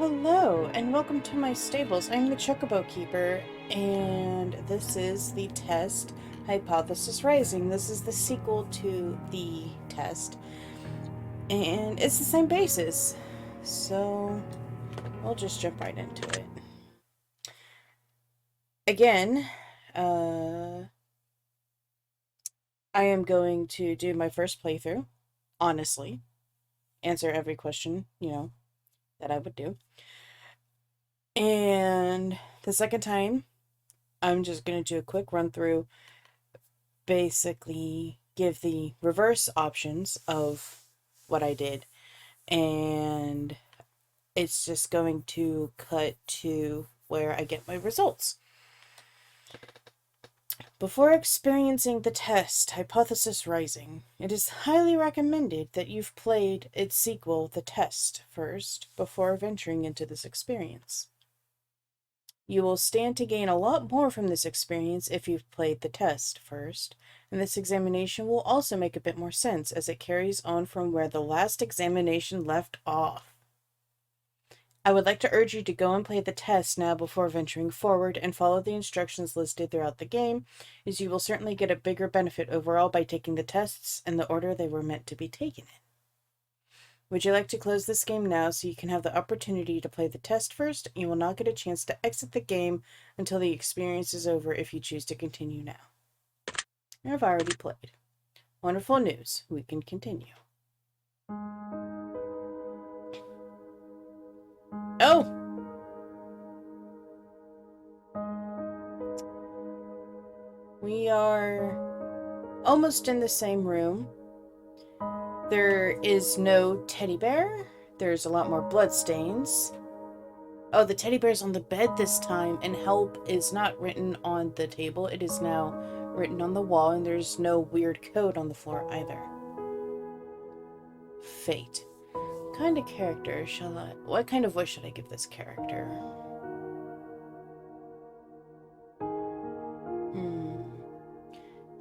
Hello, and welcome to my stables. I'm the Chocobo Keeper, and this is the test Hypothesis Rising. This is the sequel to the test, and it's the same basis. So, we'll just jump right into it. Again, I am going to do my first playthrough, honestly. Answer every question, that I would do. And the second time, I'm just going to do a quick run through, basically give the reverse options of what I did. And it's just going to cut to where I get my results. Before experiencing the test, Hypothesis Rising, it is highly recommended that you've played its sequel, The Test, first, before venturing into this experience. You will stand to gain a lot more from this experience if you've played the test first, and this examination will also make a bit more sense as it carries on from where the last examination left off. I would like to urge you to go and play the test now before venturing forward and follow the instructions listed throughout the game, as you will certainly get a bigger benefit overall by taking the tests in the order they were meant to be taken in. Would you like to close this game now so you can have the opportunity to play the test first? You will not get a chance to exit the game until the experience is over if you choose to continue now. I've already played. Wonderful news. We can continue. Oh! We are almost in the same room. There is no teddy bear. There's a lot more bloodstains. Oh, the teddy bear's on the bed this time, and help is not written on the table. It is now written on the wall, and there's no weird code on the floor either. Fate. What kind of character shall I... What kind of voice should I give this character?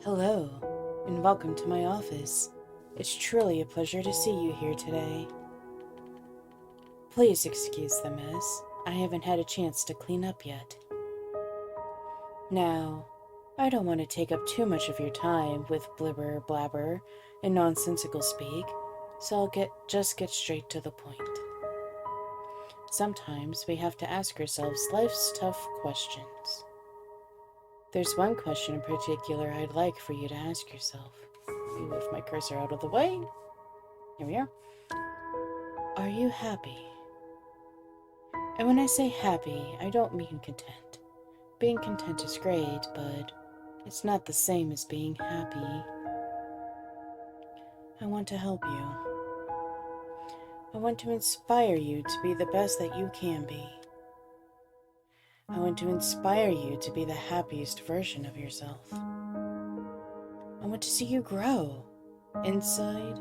Hello, and welcome to my office. It's truly a pleasure to see you here today. Please excuse the mess. I haven't had a chance to clean up yet. Now, I don't want to take up too much of your time with blibber blabber and nonsensical speak, so I'll just get straight to the point. Sometimes we have to ask ourselves life's tough questions. There's one question in particular I'd like for you to ask yourself. Let me move my cursor out of the way. Here we are. Are you happy? And when I say happy, I don't mean content. Being content is great, but it's not the same as being happy. I want to help you. I want to inspire you to be the best that you can be. I want to inspire you to be the happiest version of yourself. I want to see you grow, inside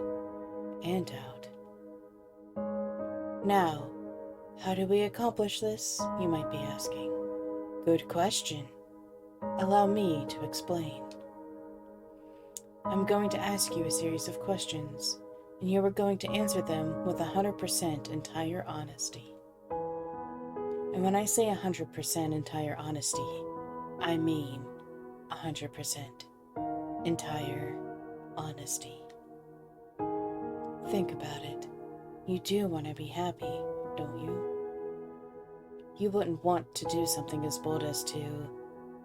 and out. Now, how do we accomplish this, you might be asking? Good question. Allow me to explain. I'm going to ask you a series of questions, and you are going to answer them with 100% entire honesty. And when I say 100% entire honesty, I mean 100% entire honesty. Think about it. You do want to be happy, don't you? You wouldn't want to do something as bold as to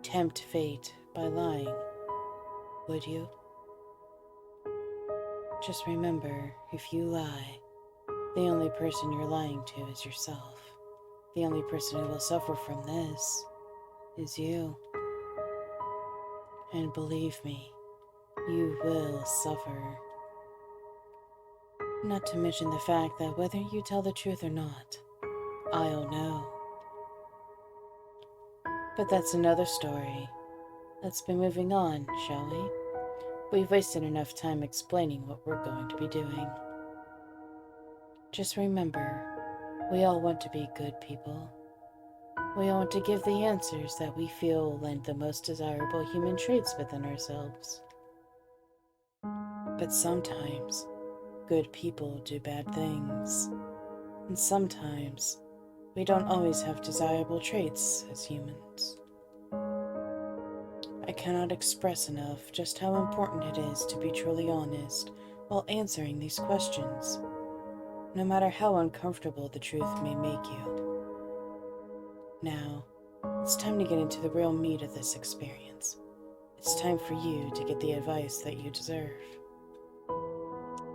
tempt fate by lying, would you? Just remember, if you lie, the only person you're lying to is yourself. The only person who will suffer from this is you. And believe me, you will suffer. Not to mention the fact that whether you tell the truth or not, I'll know. But that's another story. Let's be moving on, shall we? We've wasted enough time explaining what we're going to be doing. Just remember, we all want to be good people. We all want to give the answers that we feel lend the most desirable human traits within ourselves. But sometimes, good people do bad things. And sometimes, We don't always have desirable traits as humans. I cannot express enough just how important it is to be truly honest while answering these questions, no matter how uncomfortable the truth may make you. Now, it's time to get into the real meat of this experience. It's time for you to get the advice that you deserve.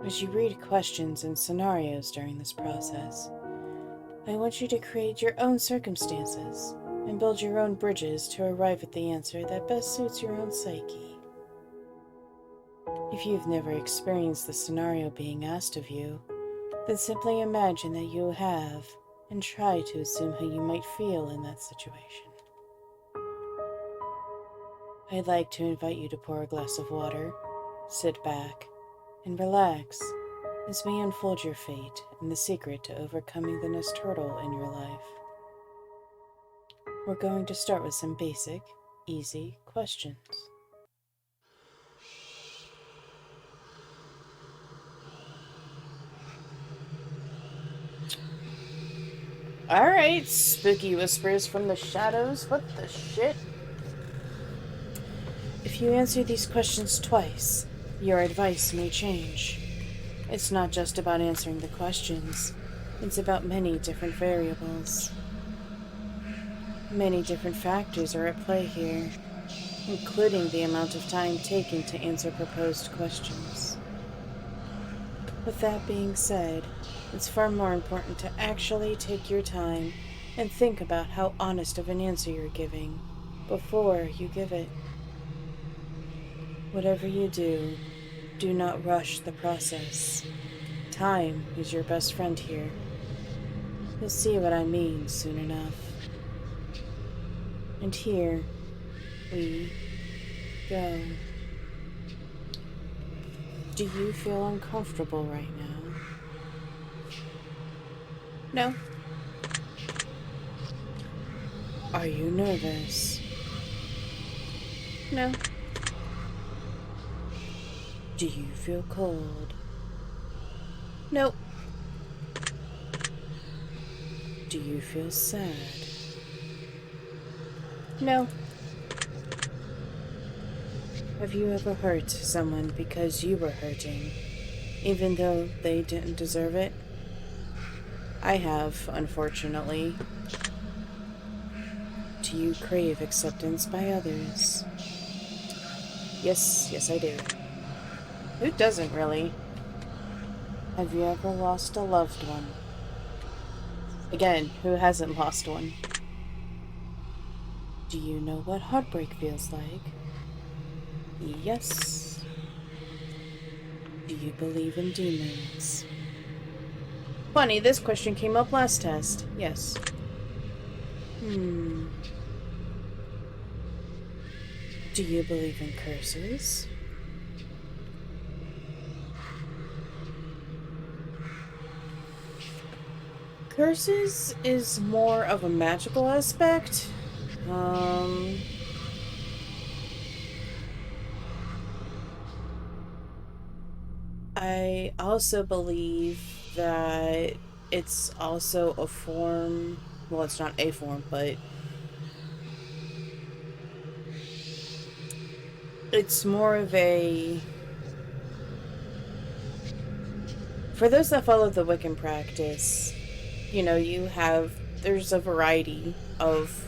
As you read questions and scenarios during this process, I want you to create your own circumstances and build your own bridges to arrive at the answer that best suits your own psyche. If you've never experienced the scenario being asked of you, then simply imagine that you have and try to assume how you might feel in that situation. I'd like to invite you to pour a glass of water, sit back, and relax as we unfold your fate and the secret to overcoming the next hurdle in your life. We're going to start with some basic, easy questions. Alright, spooky whispers from the shadows, what the shit? If you answer these questions twice, your advice may change. It's not just about answering the questions, it's about many different variables. Many different factors are at play here, including the amount of time taken to answer proposed questions. With that being said, it's far more important to actually take your time and think about how honest of an answer you're giving before you give it. Whatever you do, do not rush the process. Time is your best friend here. You'll see what I mean soon enough. And here we go. Do you feel uncomfortable right now? No. Are you nervous? No. Do you feel cold? Nope. Do you feel sad? No. Have you ever hurt someone because you were hurting, even though they didn't deserve it? I have, unfortunately. Do you crave acceptance by others? Yes, I do. Who doesn't, really? Have you ever lost a loved one? Again, who hasn't lost one? Do you know what heartbreak feels like? Yes. Do you believe in demons? Funny, this question came up last test. Yes. Do you believe in curses? Curses is more of a magical aspect. I also believe that it's also a form, well, it's not a form, but it's more of a, for those that follow the Wiccan practice, you know, there's a variety of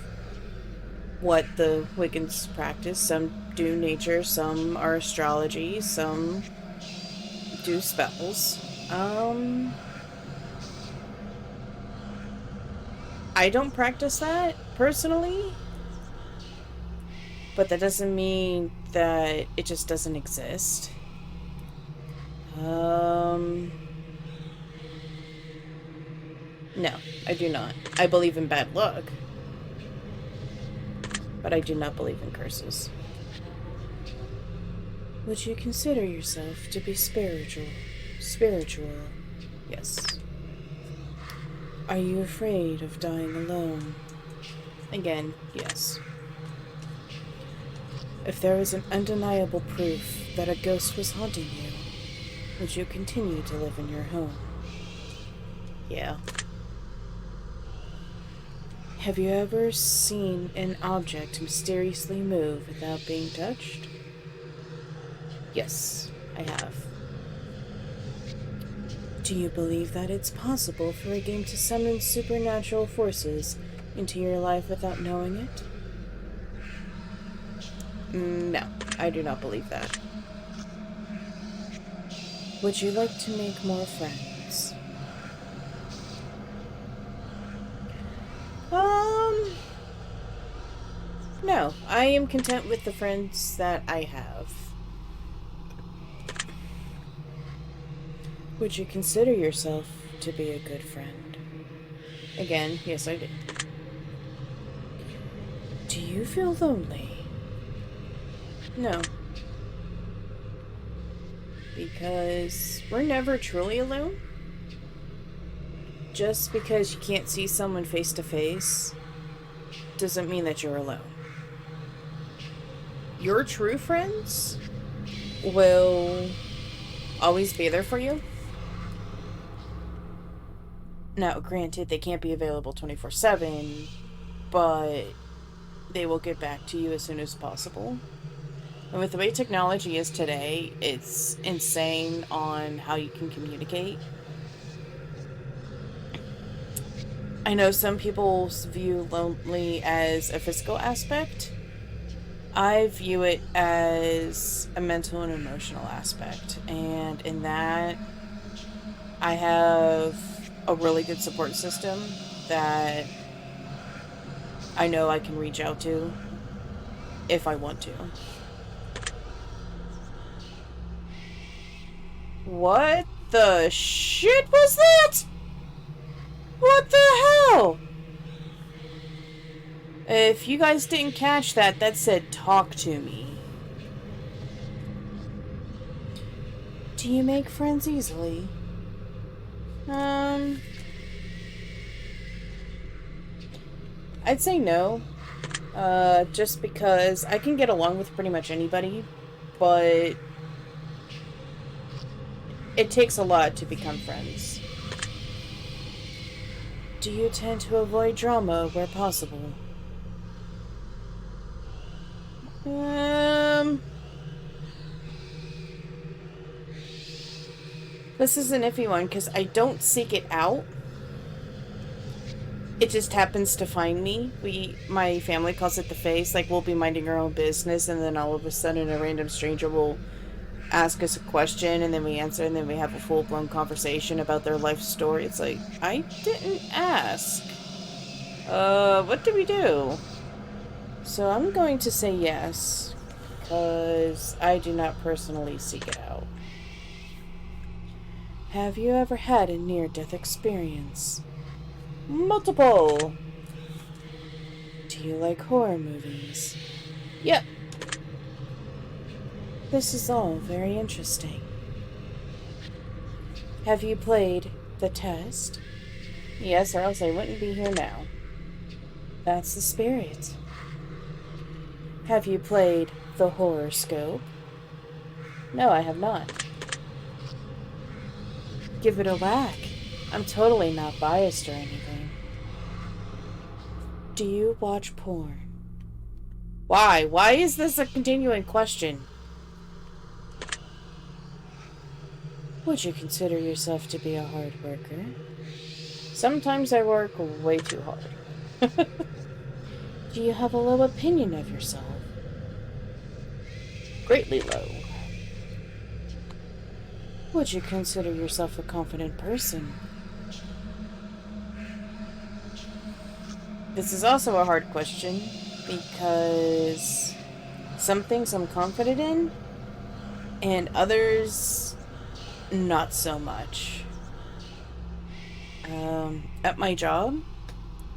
what the Wiccans practice. Some do nature, some are astrology, some do spells. I don't practice that, personally. But that doesn't mean that it just doesn't exist. No, I do not. I believe in bad luck. But I do not believe in curses. Would you consider yourself to be spiritual? Spiritual, yes. Are you afraid of dying alone? Again, yes. If there was an undeniable proof that a ghost was haunting you, would you continue to live in your home? Yeah. Have you ever seen an object mysteriously move without being touched? Yes, I have. Do you believe that it's possible for a game to summon supernatural forces into your life without knowing it? No, I do not believe that. Would you like to make more friends? No, I am content with the friends that I have. Would you consider yourself to be a good friend? Again, yes, I do. Do you feel lonely? No. Because we're never truly alone. Just because you can't see someone face to face doesn't mean that you're alone. Your true friends will always be there for you. Now, granted, they can't be available 24/7, but they will get back to you as soon as possible. And with the way technology is today, it's insane on how you can communicate. I know some people view lonely as a physical aspect. I view it as a mental and emotional aspect. And in that, I have a really good support system that I know I can reach out to if I want to. What the shit was that? What the hell? If you guys didn't catch that, that said talk to me. Do you make friends easily? I'd say no. Just because I can get along with pretty much anybody, but it takes a lot to become friends. Do you tend to avoid drama where possible? This is an iffy one because I don't seek it out. It just happens to find me. My family calls it the face. Like, we'll be minding our own business, and then all of a sudden a random stranger will ask us a question, and then we answer, and then we have a full-blown conversation about their life story. It's like, I didn't ask. What do we do? So I'm going to say yes, because I do not personally seek it out. Have you ever had a near-death experience? Multiple! Do you like horror movies? Yep. This is all very interesting. Have you played The Test? Yes, or else I wouldn't be here now. That's the spirit. Have you played The Horoscope? No, I have not. Give it a whack. I'm totally not biased or anything. Do you watch porn? Why? Why is this a continuing question? Would you consider yourself to be a hard worker? Sometimes I work way too hard. Do you have a low opinion of yourself? Greatly low. Would you consider yourself a confident person? This is also a hard question because some things I'm confident in and others not so much. At my job,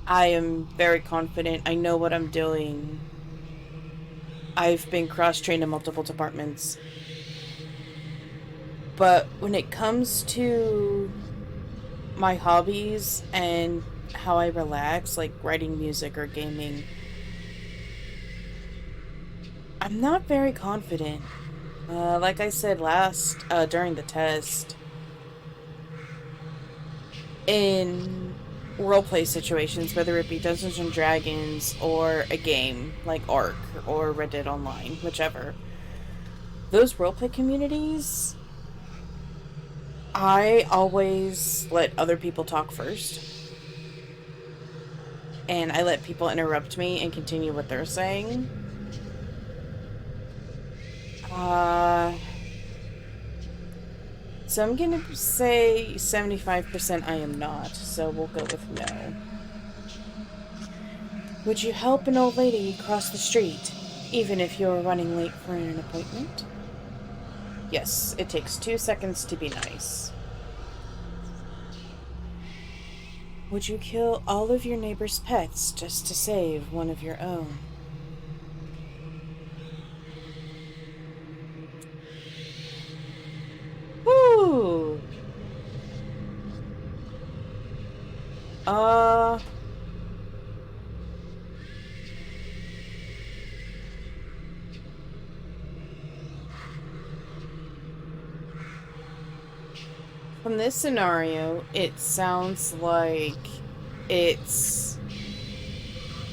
I am very confident. I know what I'm doing. I've been cross-trained in multiple departments. But when it comes to my hobbies and how I relax, like writing music or gaming, I'm not very confident. Like I said during the test, in roleplay situations, whether it be Dungeons and Dragons or a game like Ark or Red Dead Online, whichever. Those roleplay communities, I always let other people talk first. And I let people interrupt me and continue what they're saying. So I'm gonna say 75% I am not, so we'll go with no. Would you help an old lady cross the street, even if you're running late for an appointment? Yes, it takes 2 seconds to be nice. Would you kill all of your neighbor's pets just to save one of your own? Woo! From this scenario, it sounds like it's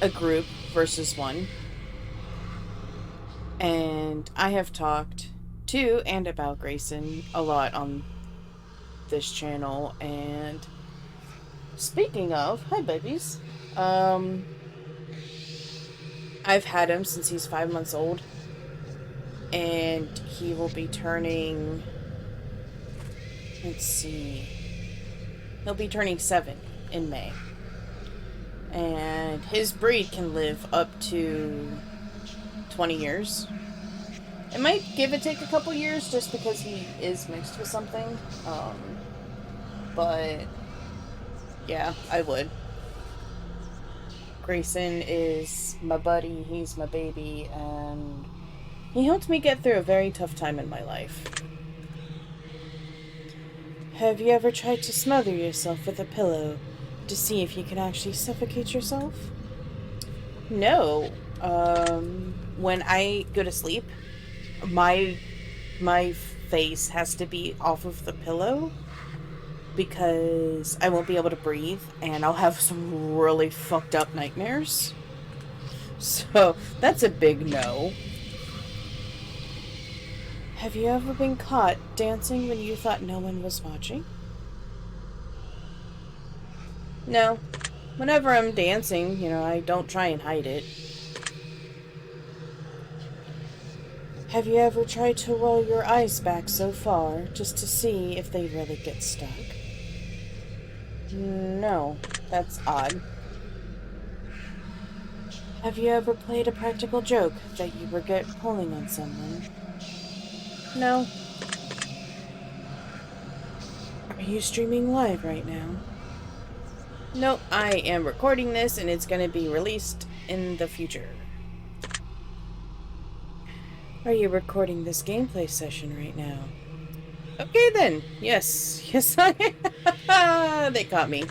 a group versus one. And I have talked to and about Grayson a lot on this channel. And speaking of, hi babies. I've had him since he's 5 months old. And he will be turning... Let's see. He'll be turning 7 in May. And his breed can live up to 20 years. It might give it take a couple years just because he is mixed with something. But yeah, I would. Grayson is my buddy, he's my baby, and he helped me get through a very tough time in my life. Have you ever tried to smother yourself with a pillow to see if you can actually suffocate yourself? No. When I go to sleep, my face has to be off of the pillow because I won't be able to breathe and I'll have some really fucked up nightmares. So that's a big no. Have you ever been caught dancing when you thought no one was watching? No. Whenever I'm dancing, I don't try and hide it. Have you ever tried to roll your eyes back so far just to see if they really get stuck? No, that's odd. Have you ever played a practical joke that you regret pulling on someone? No. Are you streaming live right now? Nope, I am recording this and it's going to be released in the future. Are you recording this gameplay session right now? Okay then. Yes. Yes I am. They caught me.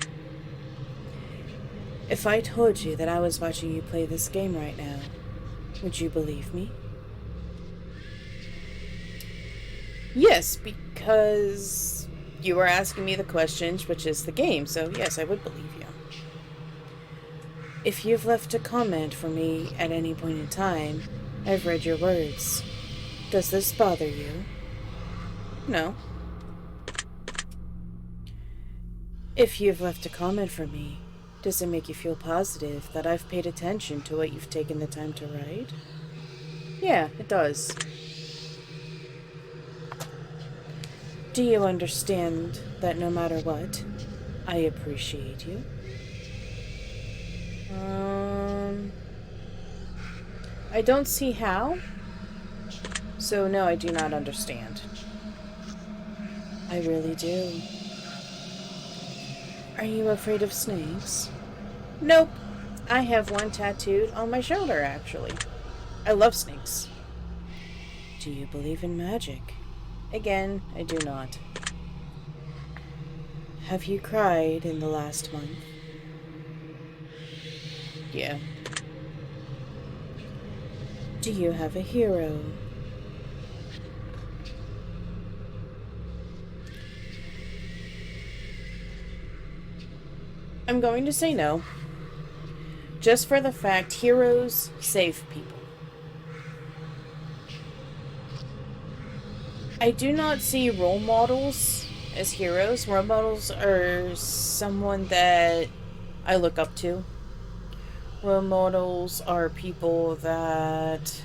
If I told you that I was watching you play this game right now, would you believe me? Yes, because you were asking me the questions, which is the game, so yes, I would believe you. If you've left a comment for me at any point in time, I've read your words. Does this bother you? No. If you've left a comment for me, does it make you feel positive that I've paid attention to what you've taken the time to write? Yeah, it does. Do you understand that no matter what, I appreciate you? I don't see how. So no, I do not understand. I really do. Are you afraid of snakes? Nope. I have one tattooed on my shoulder, actually. I love snakes. Do you believe in magic? Again, I do not. Have you cried in the last month? Yeah. Do you have a hero? I'm going to say no. Just for the fact heroes save people. I do not see role models as heroes. Role models are someone that I look up to. Role models are people that,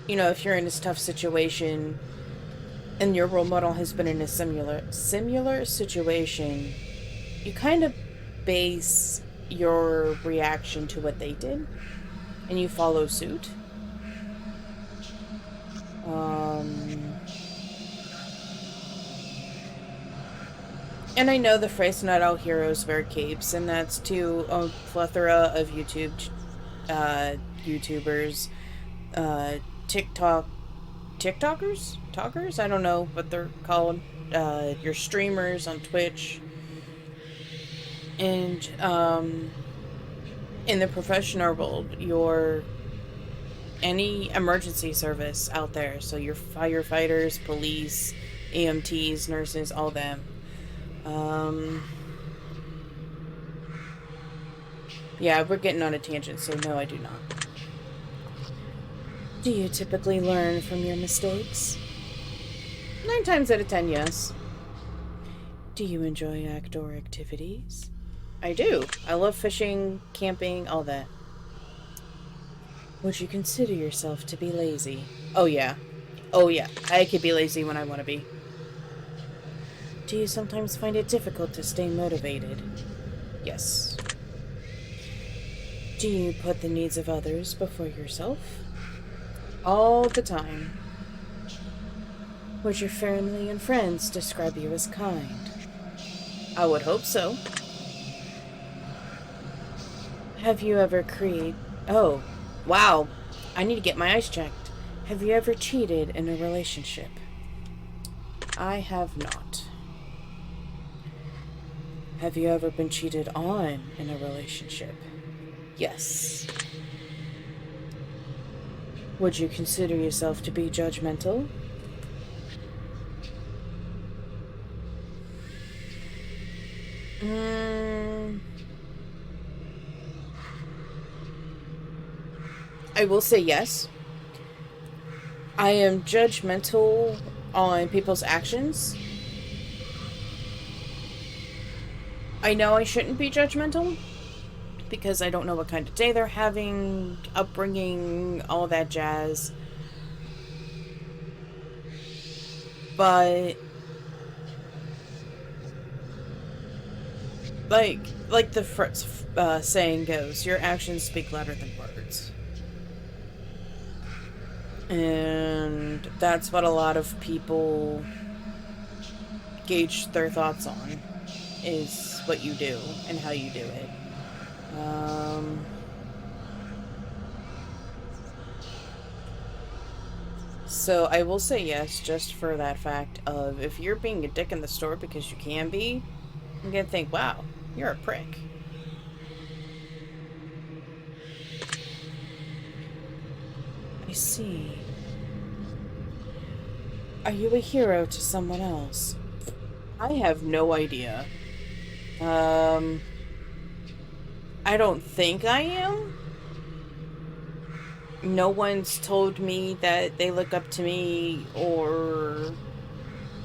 you know, if you're in a tough situation and your role model has been in a similar situation, you kind of base your reaction to what they did and you follow suit. And I know the phrase "not all heroes wear capes," and that's to a plethora of YouTubers, TikTokers? I don't know what they're called. Your streamers on Twitch. And, in the professional world, any emergency service out there, so your firefighters, police, EMTs, nurses, all them. Yeah, we're getting on a tangent, so no, I do not. Do you typically learn from your mistakes? 9 times out of 10, yes. Do you enjoy outdoor activities? I do. I love fishing, camping, all that. Would you consider yourself to be lazy? Oh, yeah. Oh, yeah. I could be lazy when I want to be. Do you sometimes find it difficult to stay motivated? Yes. Do you put the needs of others before yourself? All the time. Would your family and friends describe you as kind? I would hope so. Have you ever Oh, wow. I need to get my eyes checked. Have you ever cheated in a relationship? I have not. Have you ever been cheated on in a relationship? Yes. Would you consider yourself to be judgmental? I will say yes. I am judgmental on people's actions. I know I shouldn't be judgmental because I don't know what kind of day they're having, upbringing, all that jazz. But like the saying goes, your actions speak louder than words. And that's what a lot of people gauge their thoughts on, is what you do and how you do it. So I will say yes, just for that fact of, if you're being a dick in the store because you can be, I'm gonna think, wow, you're a prick. I see. Are you a hero to someone else? I have no idea. I don't think I am. No one's told me that they look up to me or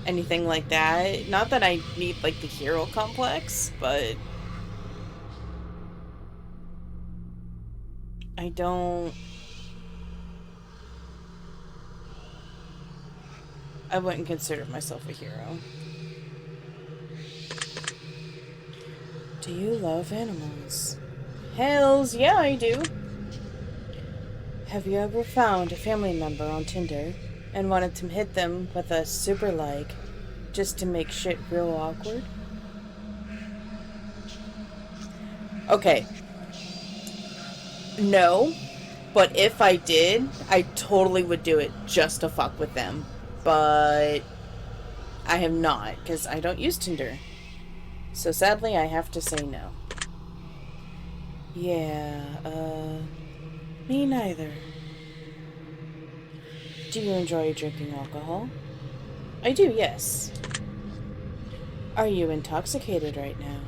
anything like that. Not that I need, like, the hero complex, but I wouldn't consider myself a hero. Do you love animals? Hells yeah, I do. Have you ever found a family member on Tinder and wanted to hit them with a super like just to make shit real awkward? Okay. No, but if I did, I totally would do it just to fuck with them. But I have not, because I don't use Tinder. So sadly, I have to say no. Yeah, me neither. Do you enjoy drinking alcohol? I do, yes. Are you intoxicated right now?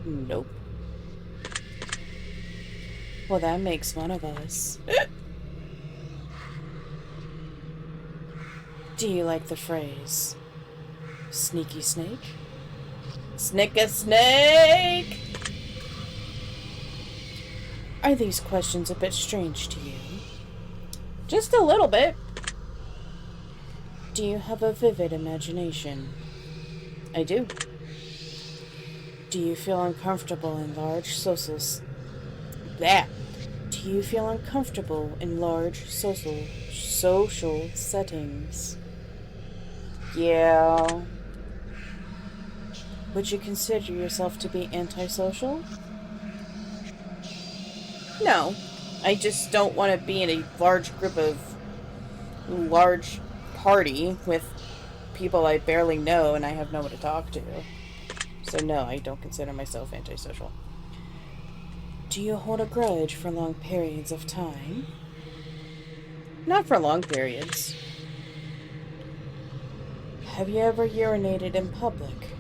Nope. Well, that makes one of us. Do you like the phrase, sneaky snake? Snick a snake! Are these questions a bit strange to you? Just a little bit. Do you have a vivid imagination? I do. Do you feel uncomfortable in large social... That. Do you feel uncomfortable in large social settings? Yeah. Would you consider yourself to be antisocial? No. I just don't want to be in a large party with people I barely know and I have no one to talk to. So no, I don't consider myself antisocial. Do you hold a grudge for long periods of time? Not for long periods. Have you ever urinated in public?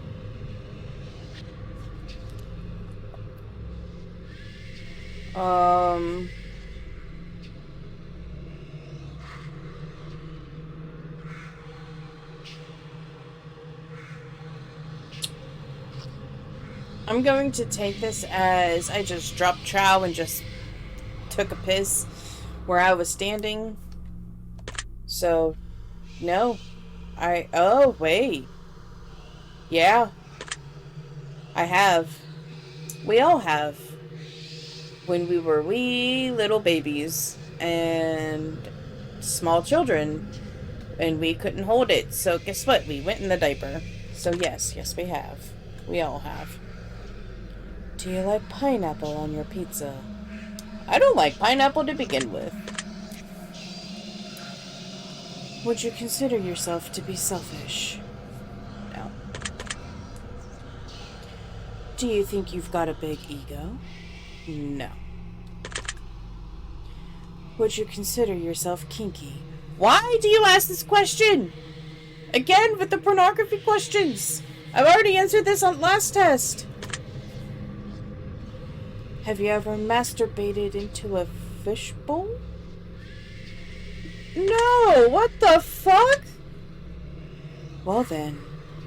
I'm going to take this as I just dropped trow and just took a piss where I was standing. So, no. Oh, wait. Yeah. I have. We all have. When we were wee little babies and small children and we couldn't hold it. So guess what? We went in the diaper. So yes, we have. We all have. Do you like pineapple on your pizza? I don't like pineapple to begin with. Would you consider yourself to be selfish? No. Do you think you've got a big ego? No. Would you consider yourself kinky? Why do you ask this question? Again with the pornography questions. I've already answered this on last test. Have you ever masturbated into a fishbowl? No, what the fuck? Well then,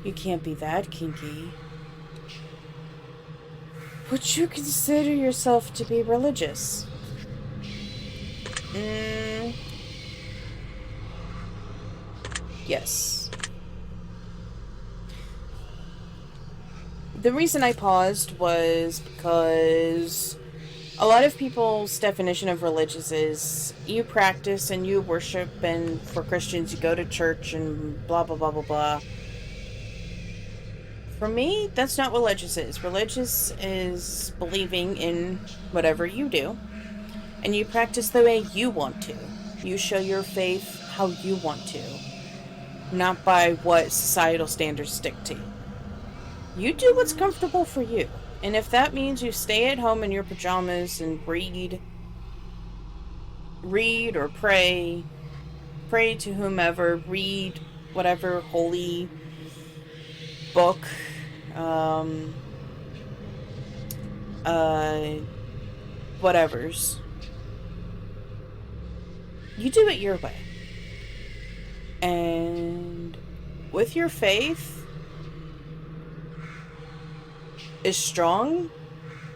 you can't be that kinky. Would you consider yourself to be religious? Yes. The reason I paused was because a lot of people's definition of religious is you practice and you worship, and for Christians you go to church and blah blah blah blah blah. For me, that's not what religious is. Religious is believing in whatever you do, and you practice the way you want to. You show your faith how you want to, not by what societal standards dictate. You do what's comfortable for you. And if that means you stay at home in your pajamas and read or pray to whomever, read whatever holy book, whatever's. You do it your way. And with your faith is strong,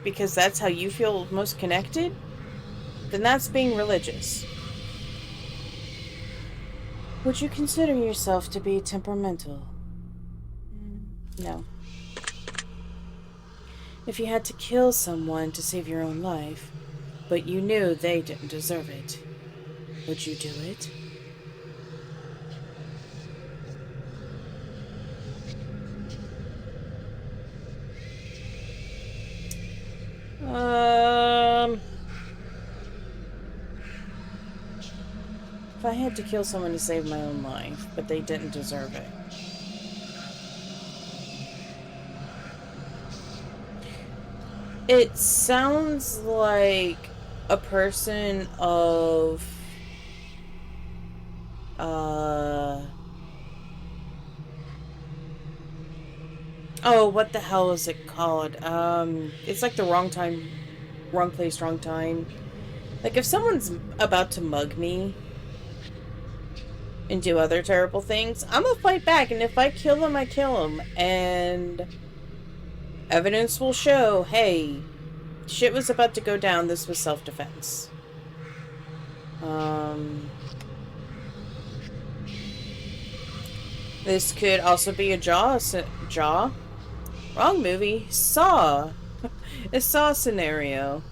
because that's how you feel most connected, then that's being religious. Would you consider yourself to be temperamental? No. If you had to kill someone to save your own life, but you knew they didn't deserve it, would you do it? If I had to kill someone to save my own life, but they didn't deserve it. It sounds like a person of Oh, what the hell is it called? It's like the wrong time, wrong place, wrong time. Like if someone's about to mug me and do other terrible things, I'm gonna fight back, and if I kill them, I kill them, and evidence will show, hey, shit was about to go down, this was self-defense. This could also be a Jaw? Wrong movie. Saw. A Saw scenario.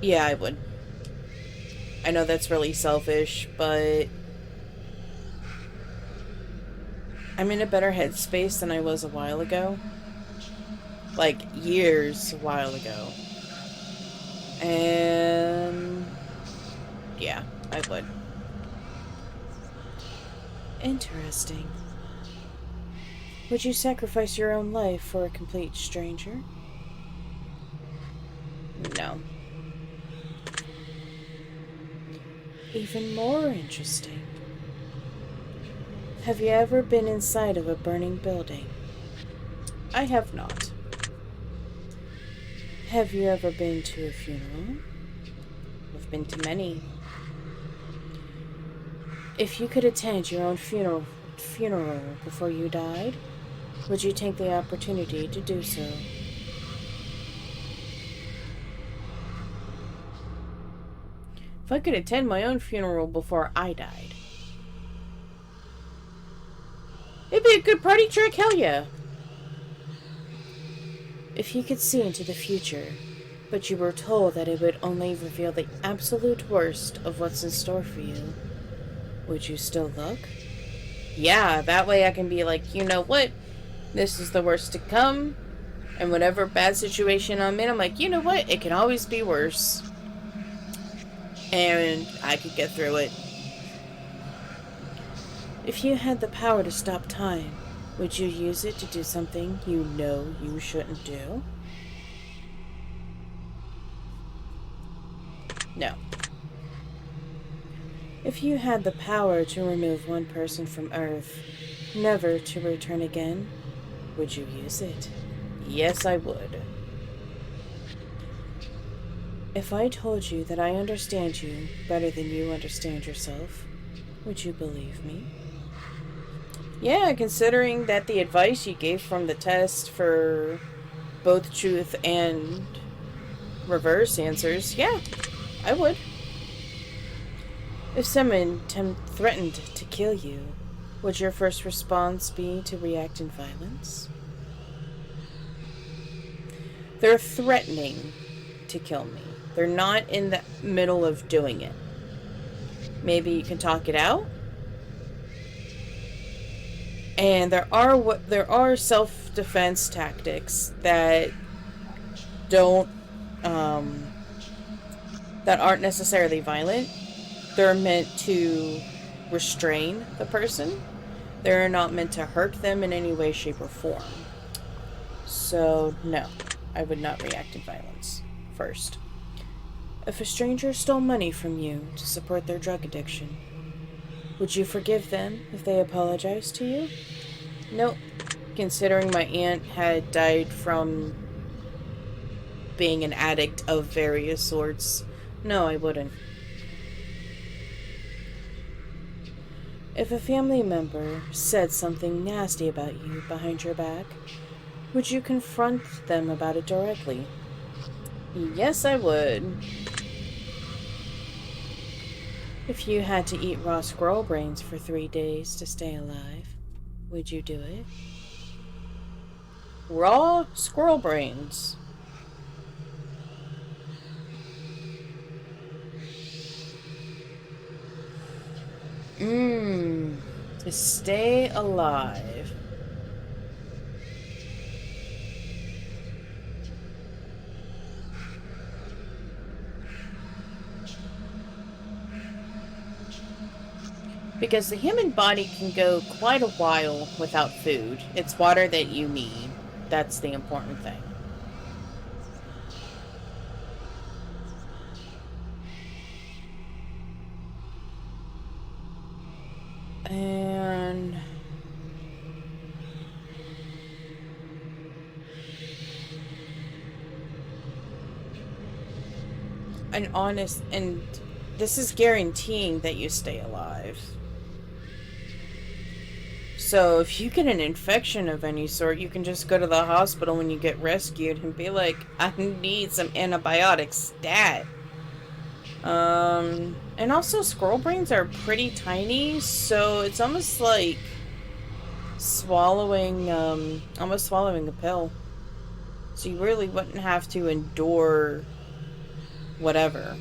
Yeah, I would. I know that's really selfish, but I'm in a better headspace than I was a while ago. Like, years a while ago. And yeah, I would. Interesting. Would you sacrifice your own life for a complete stranger? No. Even more interesting. Have you ever been inside of a burning building? I have not. Have you ever been to a funeral? I've been to many. If you could attend your own funeral before you died, would you take the opportunity to do so? If I could attend my own funeral before I died, it'd be a good party trick, hell yeah. If you could see into the future, but you were told that it would only reveal the absolute worst of what's in store for you, would you still look? Yeah, that way I can be like, you know what? This is the worst to come. And whatever bad situation I'm in, I'm like, you know what? It can always be worse. And I could get through it. If you had the power to stop time, would you use it to do something you know you shouldn't do? No. If you had the power to remove one person from Earth, never to return again, would you use it? Yes, I would. If I told you that I understand you better than you understand yourself, would you believe me? Yeah, considering that the advice you gave from the test for both truth and reverse answers, yeah, I would. If someone threatened to kill you, would your first response be to react in violence? They're threatening to kill me. They're not in the middle of doing it. Maybe you can talk it out. And there are self-defense tactics that don't that aren't necessarily violent. They're meant to restrain the person. They're not meant to hurt them in any way, shape, or form. So, no, I would not react in violence first. If a stranger stole money from you to support their drug addiction, would you forgive them if they apologized to you? Nope. Considering my aunt had died from being an addict of various sorts, no, I wouldn't. If a family member said something nasty about you behind your back, would you confront them about it directly? Yes, I would. If you had to eat raw squirrel brains for 3 days to stay alive, would you do it? Raw squirrel brains. To stay alive. Because the human body can go quite a while without food. It's water that you need. That's the important thing. And an honest, and this is guaranteeing that you stay alive. So if you get an infection of any sort, you can just go to the hospital when you get rescued and be like, I need some antibiotics stat. And also squirrel brains are pretty tiny, so it's almost like swallowing, almost swallowing a pill. So you really wouldn't have to endure whatever.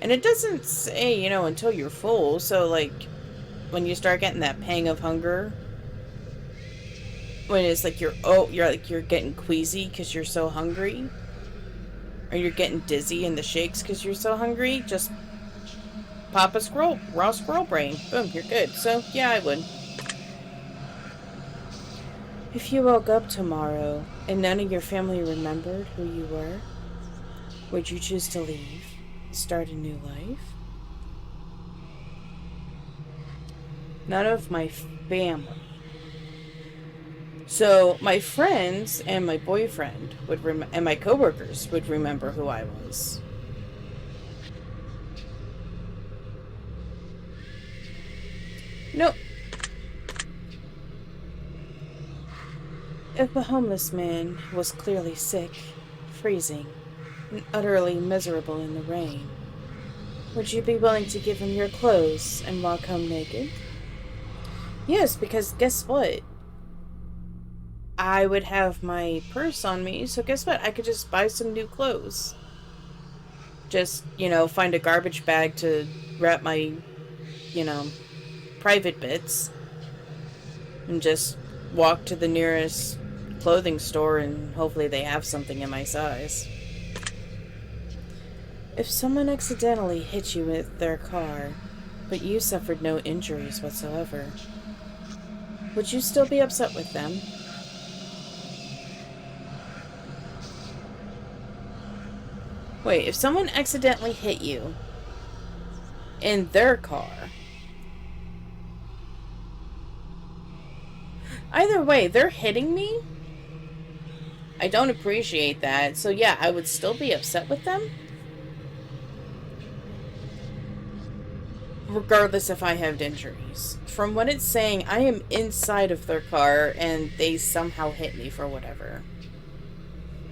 And it doesn't say, you know, until you're full, so like, when you start getting that pang of hunger, when it's like you're getting queasy because you're so hungry, or you're getting dizzy in the shakes because you're so hungry, just pop a raw squirrel brain. Boom, you're good. So, yeah, I would. If you woke up tomorrow and none of your family remembered who you were, would you choose to leave, start a new life? None of my family. So my friends and my boyfriend and my coworkers would remember who I was. Nope. If a homeless man was clearly sick, freezing, and utterly miserable in the rain, would you be willing to give him your clothes and walk home naked? Yes, because guess what? I would have my purse on me, so guess what? I could just buy some new clothes. Just, you know, find a garbage bag to wrap my, you know, private bits. And just walk to the nearest clothing store and hopefully they have something in my size. If someone accidentally hit you with their car, but you suffered no injuries whatsoever, would you still be upset with them? Wait, if someone accidentally hit you in their car, either way, they're hitting me? I don't appreciate that, so yeah, I would still be upset with them? Regardless if I have injuries. From what it's saying, I am inside of their car and they somehow hit me for whatever.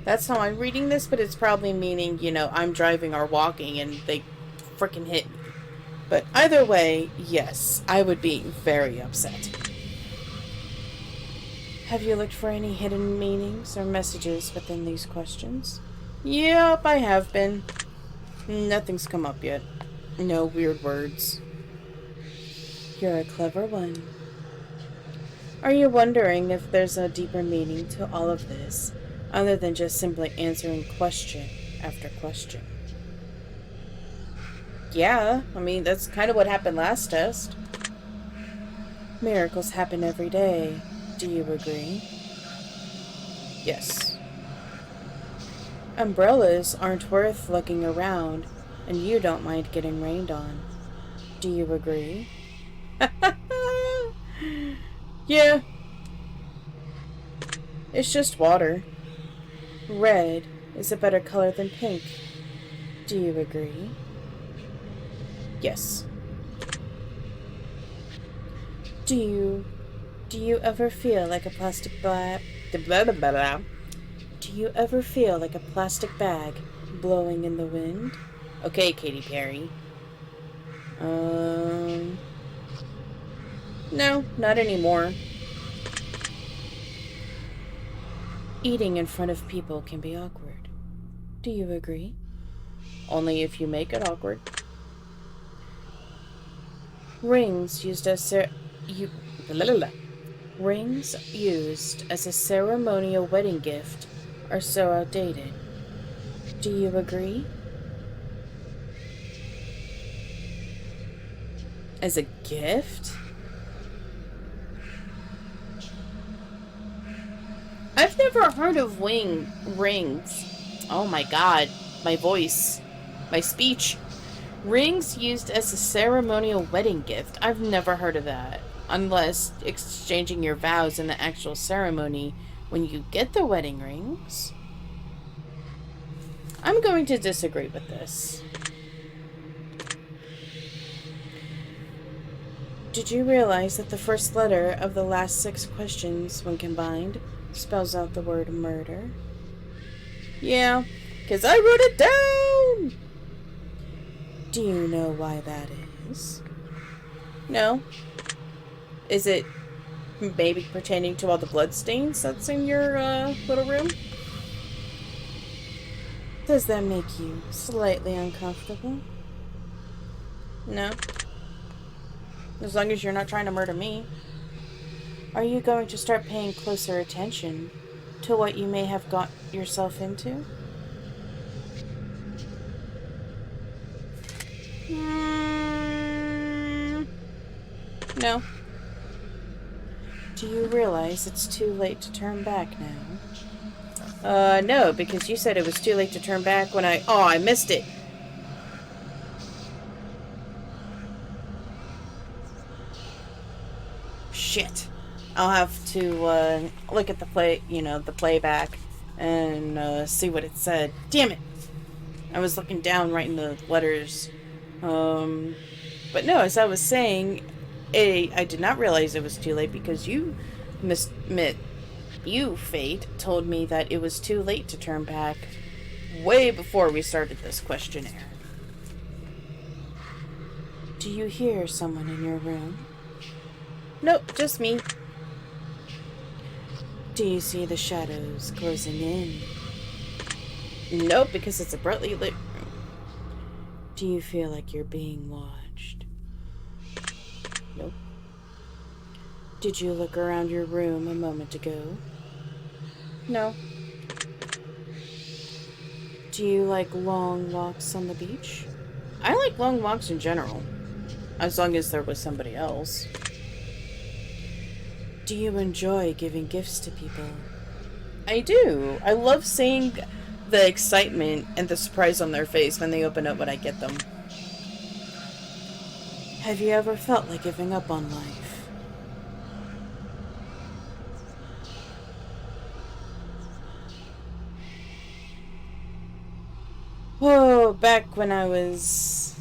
That's how I'm reading this, but it's probably meaning, you know, I'm driving or walking and they freaking hit me. But either way, yes, I would be very upset. Have you looked for any hidden meanings or messages within these questions? Yep, I have been. Nothing's come up yet. No weird words. You're a clever one. Are you wondering if there's a deeper meaning to all of this, other than just simply answering question after question? Yeah, I mean, that's kind of what happened last test. Miracles happen every day. Do you agree? Yes. Umbrellas aren't worth looking around, and you don't mind getting rained on. Do you agree? Yeah. It's just water. Red is a better color than pink. Do you agree? Yes. Do you ever feel like a plastic bag? Do you ever feel like a plastic bag blowing in the wind? Okay, Katy Perry. No, not anymore. Eating in front of people can be awkward. Do you agree? Only if you make it awkward. Rings used as Rings used as a ceremonial wedding gift are so outdated. Do you agree? As a gift? I've never heard of rings. Oh my god, my voice, my speech. Rings used as a ceremonial wedding gift. I've never heard of that. Unless exchanging your vows in the actual ceremony when you get the wedding rings. I'm going to disagree with this. Did you realize that the first letter of the last 6 questions, when combined, spells out the word murder? Yeah, because I wrote it down! Do you know why that is? No. Is it maybe pertaining to all the bloodstains that's in your little room? Does that make you slightly uncomfortable? No. As long as you're not trying to murder me. Are you going to start paying closer attention to what you may have got yourself into? No. Do you realize it's too late to turn back now? No, because you said it was too late to turn back when I missed it. Shit. I'll have to, look at the the playback and, see what it said. Damn it! I was looking down writing the letters. But no, as I was saying, I did not realize it was too late because you, Fate, told me that it was too late to turn back way before we started this questionnaire. Do you hear someone in your room? Nope, just me. Do you see the shadows closing in? Nope, because it's a brightly lit room. Do you feel like you're being watched? Nope. Did you look around your room a moment ago? No. Do you like long walks on the beach? I like long walks in general, as long as there was somebody else. Do you enjoy giving gifts to people? I do. I love seeing the excitement and the surprise on their face when they open up when I get them. Have you ever felt like giving up on life? Whoa, back when I was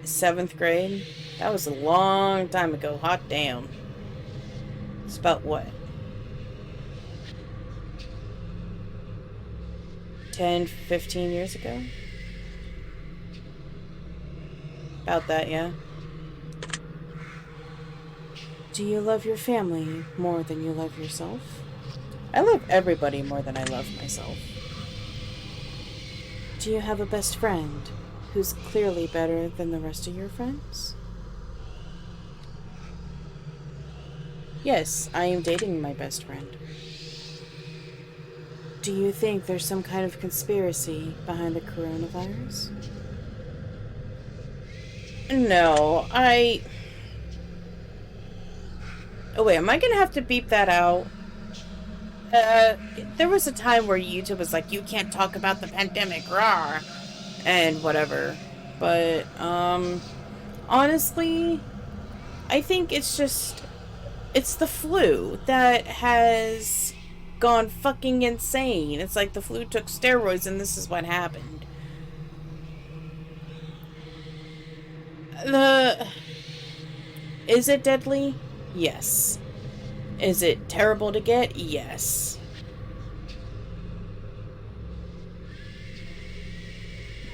7th grade. That was a long time ago. Hot damn. It's about what? 10, 15 years ago? About that, yeah. Do you love your family more than you love yourself? I love everybody more than I love myself. Do you have a best friend who's clearly better than the rest of your friends? Yes, I am dating my best friend. Do you think there's some kind of conspiracy behind the coronavirus? No, Oh wait, am I gonna have to beep that out? There was a time where YouTube was like, you can't talk about the pandemic, rah, and whatever. But, honestly, I think it's the flu that has gone fucking insane. It's like the flu took steroids and this is what happened. Is it deadly? Yes. Is it terrible to get? Yes.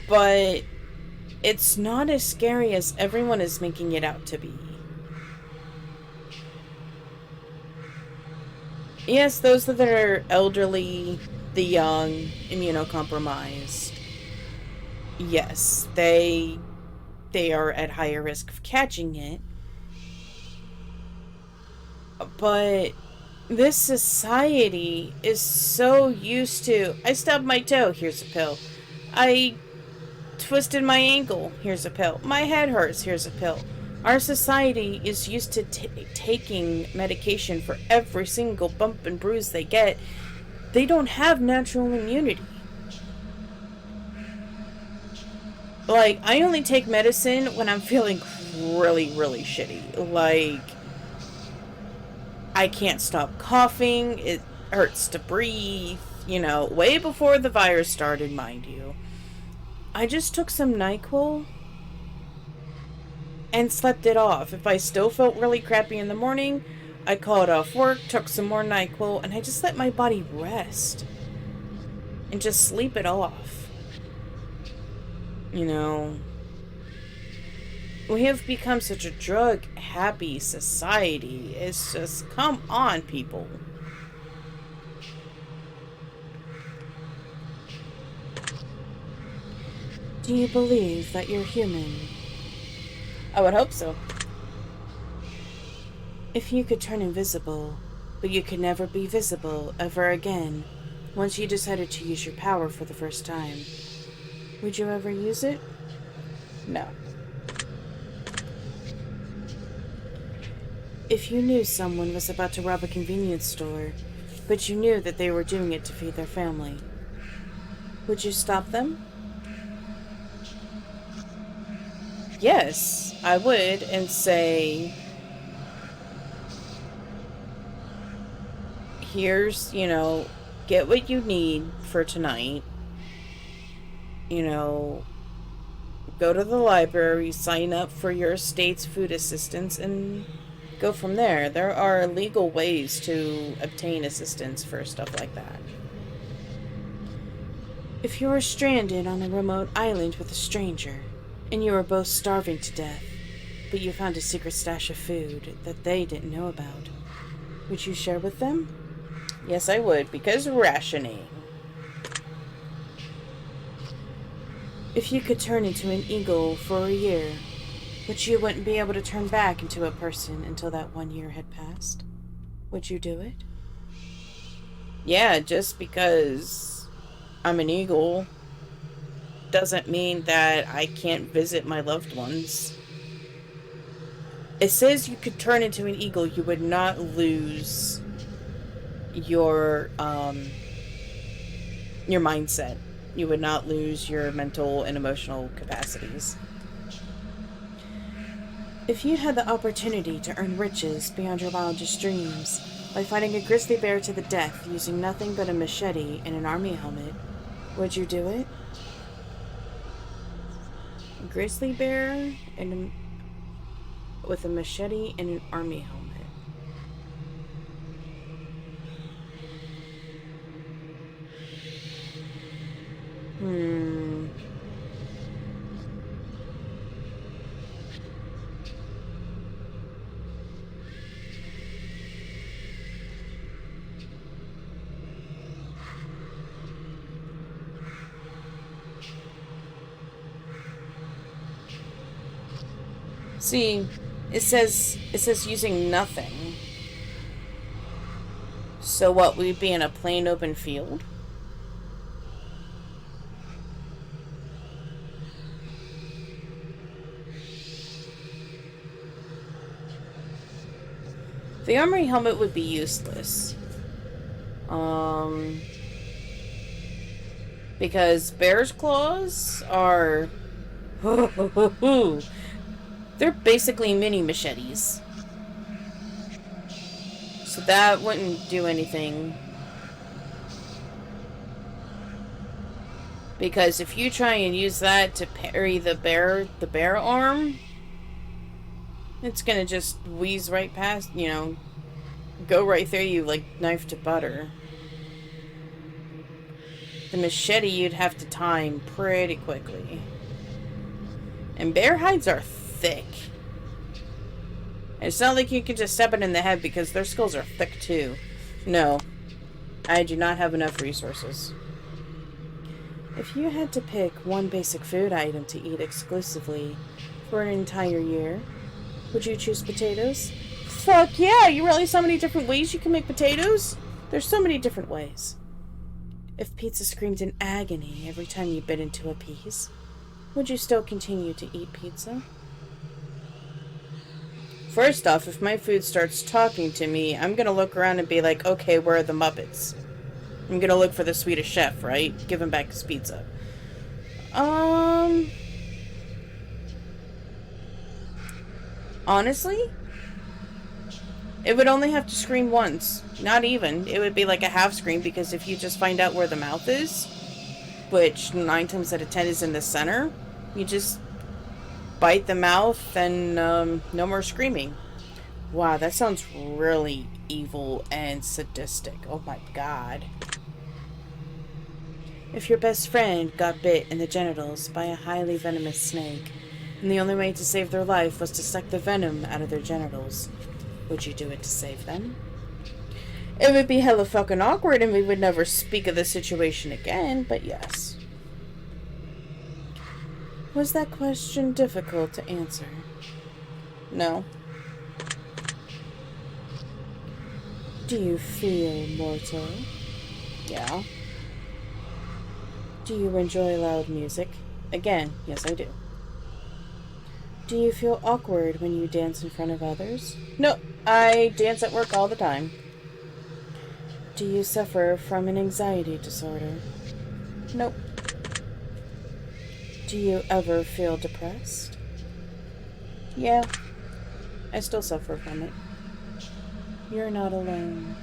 But it's not as scary as everyone is making it out to be. Yes, those that are elderly, the young, immunocompromised. Yes, they are at higher risk of catching it. But this society is so used to, I stubbed my toe, here's a pill. I twisted my ankle, here's a pill. My head hurts, here's a pill. Our society is used to taking medication for every single bump and bruise they get. They don't have natural immunity. Like, I only take medicine when I'm feeling really, really shitty. Like, I can't stop coughing. It hurts to breathe. You know, way before the virus started, mind you. I just took some NyQuil and slept it off. If I still felt really crappy in the morning, I called off work, took some more NyQuil, and I just let my body rest. And just sleep it off. You know, we have become such a drug-happy society. It's just, come on, people. Do you believe that you're human? I would hope so. If you could turn invisible, but you could never be visible ever again, once you decided to use your power for the first time, would you ever use it? No. If you knew someone was about to rob a convenience store, but you knew that they were doing it to feed their family, would you stop them? Yes, I would, and say, here's, you know, get what you need for tonight. You know, go to the library, sign up for your state's food assistance, and go from there. There are legal ways to obtain assistance for stuff like that. If you were stranded on a remote island with a stranger, and you were both starving to death, but you found a secret stash of food that they didn't know about, would you share with them? Yes, I would, because rationing. If you could turn into an eagle for a year, but you wouldn't be able to turn back into a person until that 1 year had passed, would you do it? Yeah, just because I'm an eagle doesn't mean that I can't visit my loved ones. It says you could turn into an eagle, you would not lose your mindset. You would not lose your mental and emotional capacities. If you had the opportunity to earn riches beyond your wildest dreams by fighting a grizzly bear to the death using nothing but a machete and an army helmet, would you do it? A grizzly bear and with a machete and an army helmet. See, it says using nothing. So what, we'd be in a plain open field? The armory helmet would be useless. Because bear's claws are... They're basically mini machetes. So that wouldn't do anything. Because if you try and use that to parry the bear arm, it's gonna just wheeze right past, you know, go right through you like knife to butter. The machete you'd have to time pretty quickly. And bear hides are thick. It's not like you can just step it in the head because their skulls are thick too. No. I do not have enough resources. If you had to pick one basic food item to eat exclusively for an entire year, would you choose potatoes? Fuck yeah! You realize how many different ways you can make potatoes? There's so many different ways. If pizza screamed in agony every time you bit into a piece, would you still continue to eat pizza? First off, if my food starts talking to me, I'm gonna look around and be like, okay, where are the Muppets? I'm gonna look for the Swedish chef, right? Give him back his pizza. Honestly, it would only have to scream once. Not even. It would be like a half scream, because if you just find out where the mouth is, which 9 times out of 10 is in the center, you just bite the mouth and no more screaming. Wow, that sounds really evil and sadistic. Oh my god. If your best friend got bit in the genitals by a highly venomous snake, and the only way to save their life was to suck the venom out of their genitals, would you do it to save them? It would be hella fucking awkward and we would never speak of the situation again, but yes. Was that question difficult to answer? No. Do you feel mortal? Yeah. Do you enjoy loud music? Again, yes I do. Do you feel awkward when you dance in front of others? No, I dance at work all the time. Do you suffer from an anxiety disorder? Nope. Do you ever feel depressed? Yeah, I still suffer from it. You're not alone.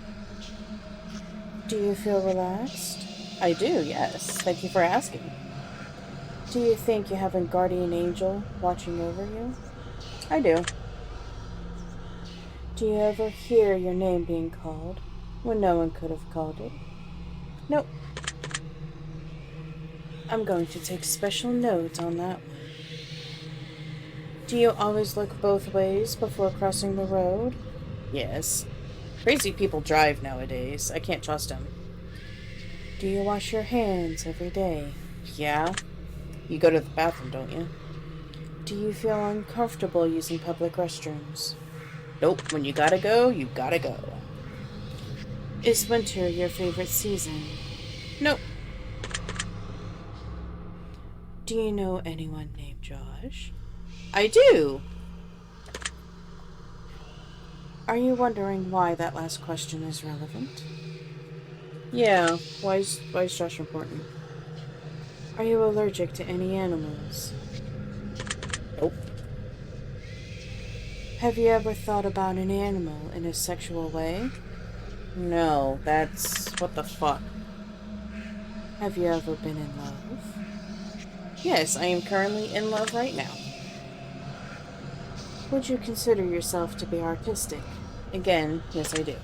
Do you feel relaxed? I do, yes. Thank you for asking. Do you think you have a guardian angel watching over you? I do. Do you ever hear your name being called when no one could have called it? Nope. I'm going to take special note on that one. Do you always look both ways before crossing the road? Yes. Crazy people drive nowadays. I can't trust them. Do you wash your hands every day? Yeah. You go to the bathroom, don't you? Do you feel uncomfortable using public restrooms? Nope. When you gotta go, you gotta go. Is winter your favorite season? Nope. Do you know anyone named Josh? I do. Are you wondering why that last question is relevant? Yeah, why is Josh important? Are you allergic to any animals? Nope. Have you ever thought about an animal in a sexual way? No, that's... what the fuck? Have you ever been in love? Yes, I am currently in love right now. Would you consider yourself to be artistic? Again, yes I do.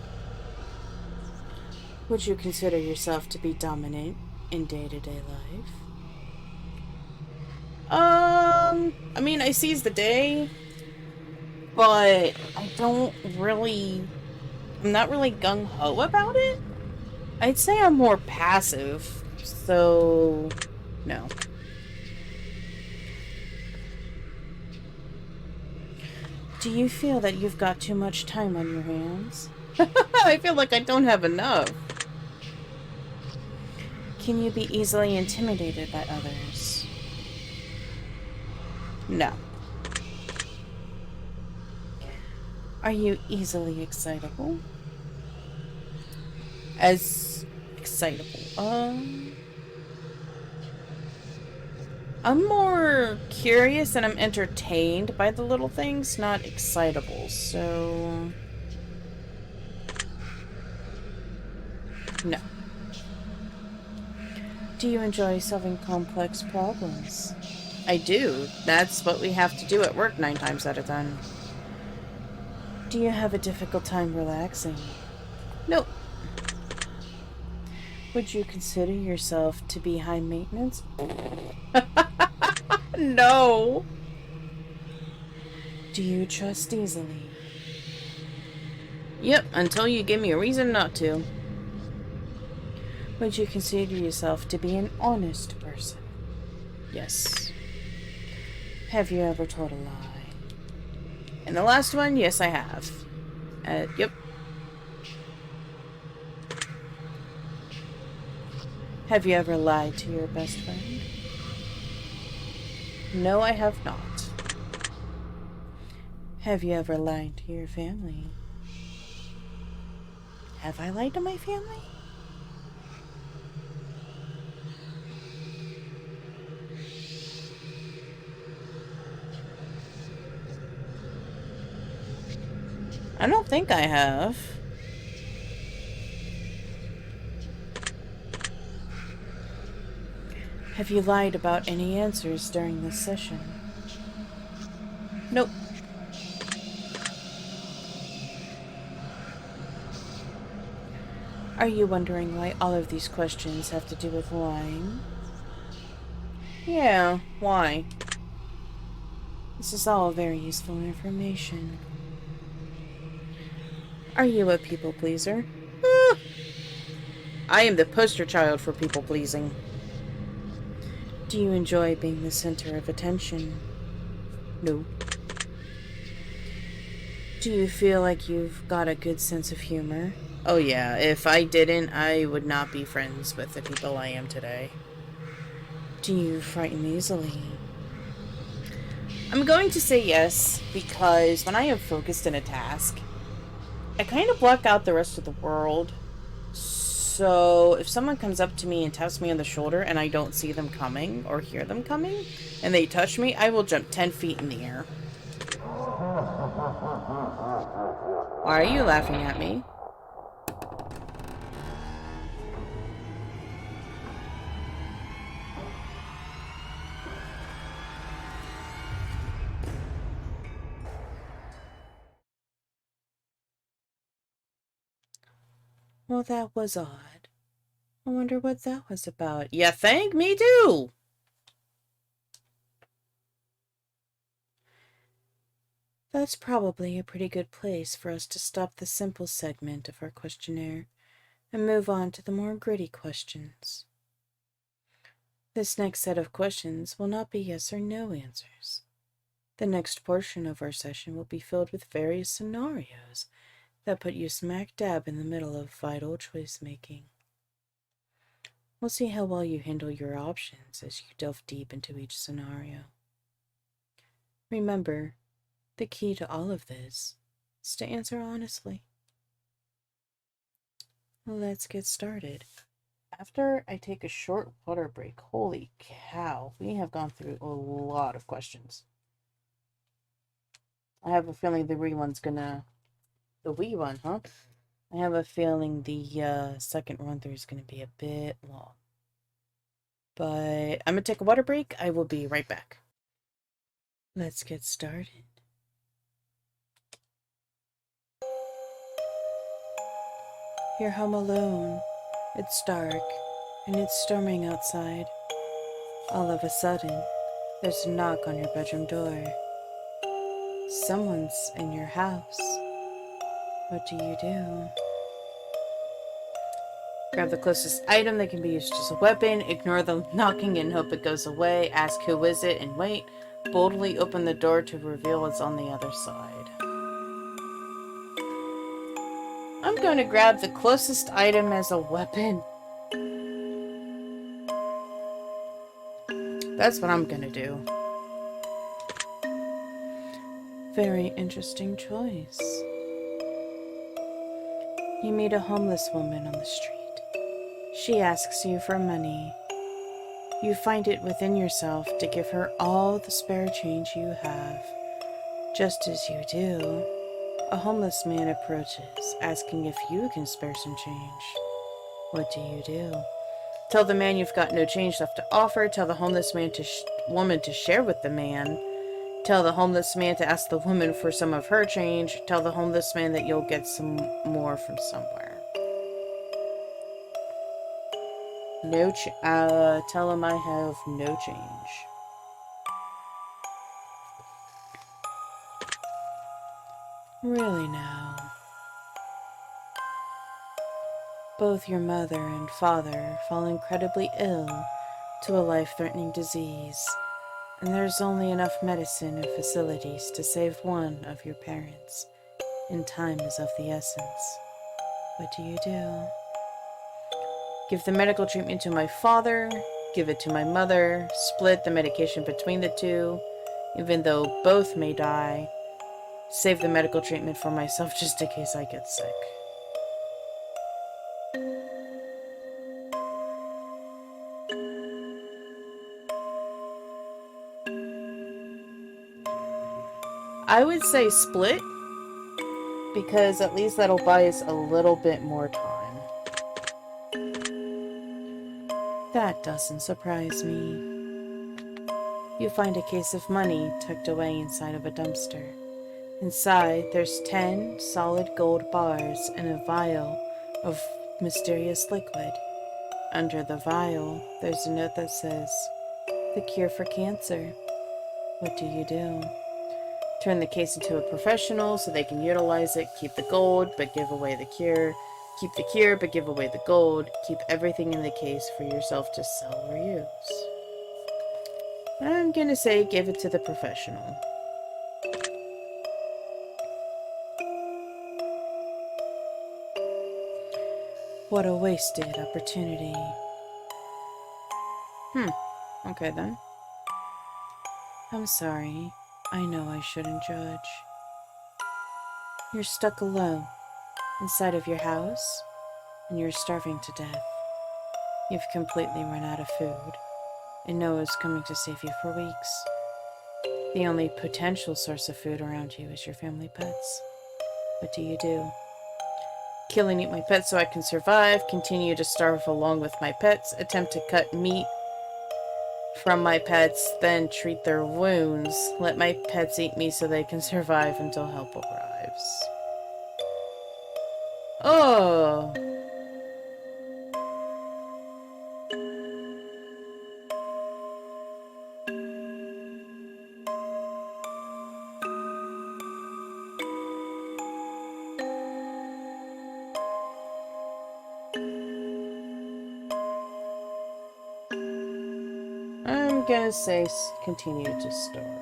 Would you consider yourself to be dominant in day-to-day life? I mean, I seize the day, but I don't really... I'm not really gung-ho about it. I'd say I'm more passive, so... no. Do you feel that you've got too much time on your hands? I feel like I don't have enough. Can you be easily intimidated by others? No. Are you easily excitable? As excitable? I'm more curious and I'm entertained by the little things, not excitable, so... no. Do you enjoy solving complex problems? I do. That's what we have to do at work 9 times out of 10. Do you have a difficult time relaxing? Nope. Would you consider yourself to be high maintenance? No. Do you trust easily? Yep, until you give me a reason not to. Would you consider yourself to be an honest person? Yes. Have you ever told a lie? And the last one, yes, I have. Yep. Have you ever lied to your best friend? No, I have not. Have you ever lied to your family? Have I lied to my family? I don't think I have. Have you lied about any answers during this session? Nope. Are you wondering why all of these questions have to do with lying? Yeah, why? This is all very useful information. Are you a people pleaser? I am the poster child for people pleasing. Do you enjoy being the center of attention? No. Do you feel like you've got a good sense of humor? Oh yeah, if I didn't, I would not be friends with the people I am today. Do you frighten easily? I'm going to say yes, because when I am focused in a task, I kind of block out the rest of the world. So if someone comes up to me and taps me on the shoulder and I don't see them coming or hear them coming, and they touch me, I will jump 10 feet in the air. Why are you laughing at me? Well, that was odd. I wonder what that was about. You think? Me too! That's probably a pretty good place for us to stop the simple segment of our questionnaire and move on to the more gritty questions. This next set of questions will not be yes or no answers. The next portion of our session will be filled with various scenarios that put you smack dab in the middle of vital choice making. We'll see how well you handle your options as you delve deep into each scenario. Remember, the key to all of this is to answer honestly. Let's get started. After I take a short water break, holy cow, we have gone through a lot of questions. I have a feeling the wee one, huh? I have a feeling the second run through is gonna be a bit long. But I'm gonna take a water break. I will be right back. Let's get started. You're home alone. It's dark, and it's storming outside. All of a sudden, there's a knock on your bedroom door. Someone's in your house. What do you do? Grab the closest item that can be used as a weapon, ignore the knocking and hope it goes away, ask who is it and wait. Boldly open the door to reveal what's on the other side. I'm going to grab the closest item as a weapon. That's what I'm going to do. Very interesting choice. You meet a homeless woman on the street. She asks you for money. You find it within yourself to give her all the spare change you have. Just as you do, a homeless man approaches, asking if you can spare some change. What do you do? Tell the man you've got no change left to offer. Tell the homeless woman to share with the man. Tell the homeless man to ask the woman for some of her change. Tell the homeless man that you'll get some more from somewhere. Tell him I have no change. Really now. Both your mother and father fall incredibly ill to a life-threatening disease, and there's only enough medicine and facilities to save one of your parents, and time is of the essence. What do you do? Give the medical treatment to my father, give it to my mother, split the medication between the two, even though both may die, save the medical treatment for myself just in case I get sick. I would say split, because at least that'll buy us a little bit more time. That doesn't surprise me. You find a case of money tucked away inside of a dumpster. Inside, there's 10 solid gold bars and a vial of mysterious liquid. Under the vial, there's a note that says, "The cure for cancer." What do you do? Turn the case into a professional so they can utilize it, keep the gold, but give away the cure. Keep the cure, but give away the gold. Keep everything in the case for yourself to sell or use. I'm gonna say give it to the professional. What a wasted opportunity. Okay then. I'm sorry. I know I shouldn't judge. You're stuck alone, inside of your house, and you're starving to death. You've completely run out of food, and no one's coming to save you for weeks. The only potential source of food around you is your family pets. What do you do? Kill and eat my pets so I can survive, continue to starve along with my pets, attempt to cut meat from my pets, then treat their wounds, let my pets eat me so they can survive until help arrives. Oh! I'm gonna say continue to store.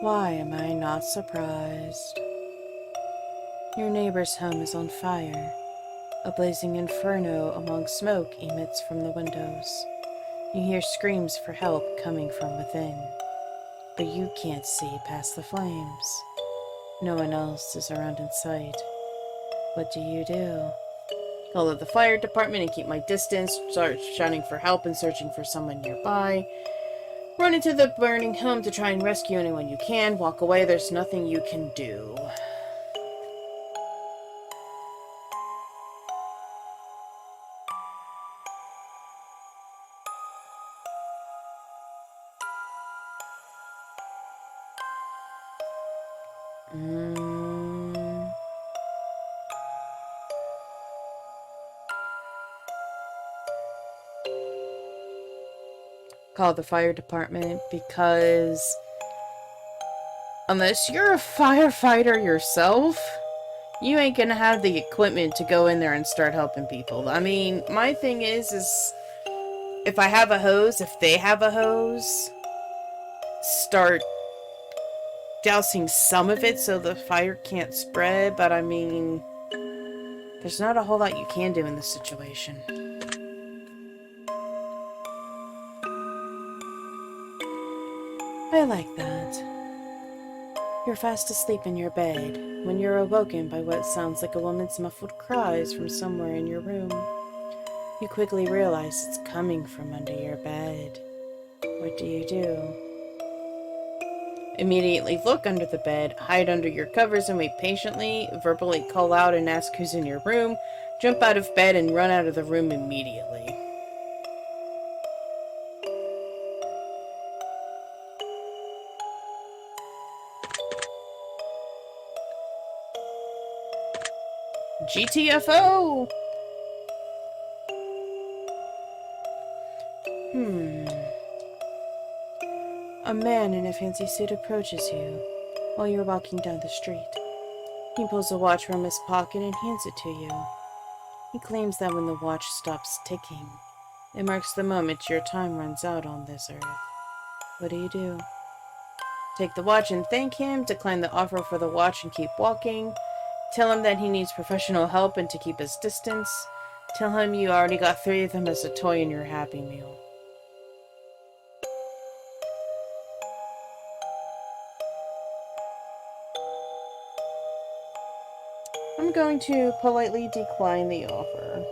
Why am I not surprised? Your neighbor's home is on fire. A blazing inferno among smoke emits from the windows. You hear screams for help coming from within, but you can't see past the flames. No one else is around in sight. What do you do? Call up the fire department and keep my distance, start shouting for help and searching for someone nearby. Run into the burning home to try and rescue anyone you can. Walk away, there's nothing you can do. Call the fire department because unless you're a firefighter yourself, you ain't gonna have the equipment to go in there and start helping people. I mean, my thing is if I have a hose, if they have a hose, start dousing some of it so the fire can't spread, but I mean, there's not a whole lot you can do in this situation. I like that. You're fast asleep in your bed when you're awoken by what sounds like a woman's muffled cries from somewhere in your room. You quickly realize it's coming from under your bed. What do you do? Immediately look under the bed, hide under your covers and wait patiently, verbally call out and ask who's in your room, jump out of bed and run out of the room immediately. GTFO! A man in a fancy suit approaches you while you're walking down the street. He pulls a watch from his pocket and hands it to you. He claims that when the watch stops ticking, it marks the moment your time runs out on this earth. What do you do? Take the watch and thank him, decline the offer for the watch and keep walking. Tell him that he needs professional help and to keep his distance. Tell him you already got 3 of them as a toy in your Happy Meal. I'm going to politely decline the offer.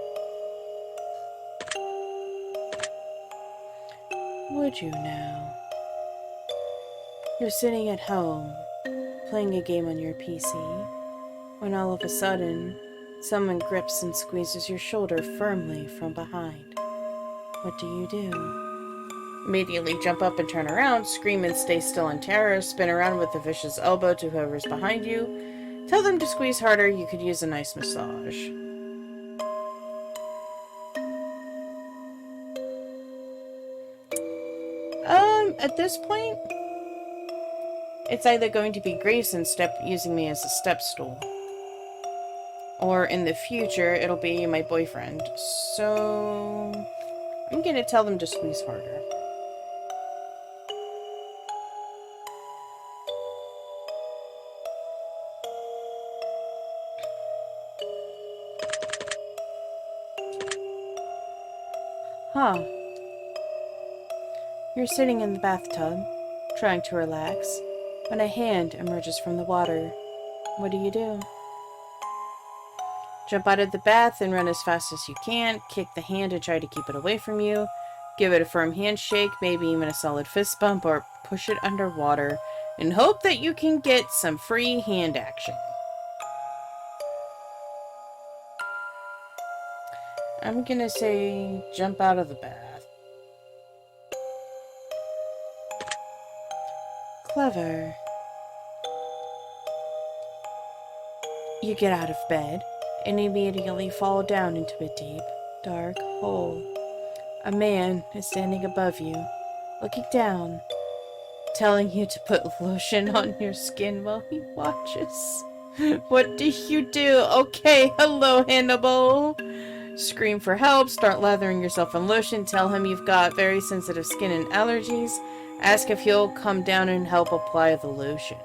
Would you now? You're sitting at home, playing a game on your PC, when all of a sudden, someone grips and squeezes your shoulder firmly from behind. What do you do? Immediately jump up and turn around, scream and stay still in terror, spin around with a vicious elbow to whoever's behind you. Tell them to squeeze harder, you could use a nice massage. At this point, it's either going to be Grayson using me as a step stool, or in the future, it'll be my boyfriend. So, I'm gonna tell them to squeeze harder. Huh. You're sitting in the bathtub, trying to relax, when a hand emerges from the water. What do? Jump out of the bath and run as fast as you can, kick the hand and try to keep it away from you, give it a firm handshake, maybe even a solid fist bump, or push it underwater, and hope that you can get some free hand action. I'm gonna say jump out of the bath. Clever. You get out of bed and immediately fall down into a deep, dark hole. A man is standing above you, looking down, telling you to put lotion on your skin while he watches. What do you do? Okay, hello, Hannibal. Scream for help, start lathering yourself in lotion, tell him you've got very sensitive skin and allergies, ask if he'll come down and help apply the lotion.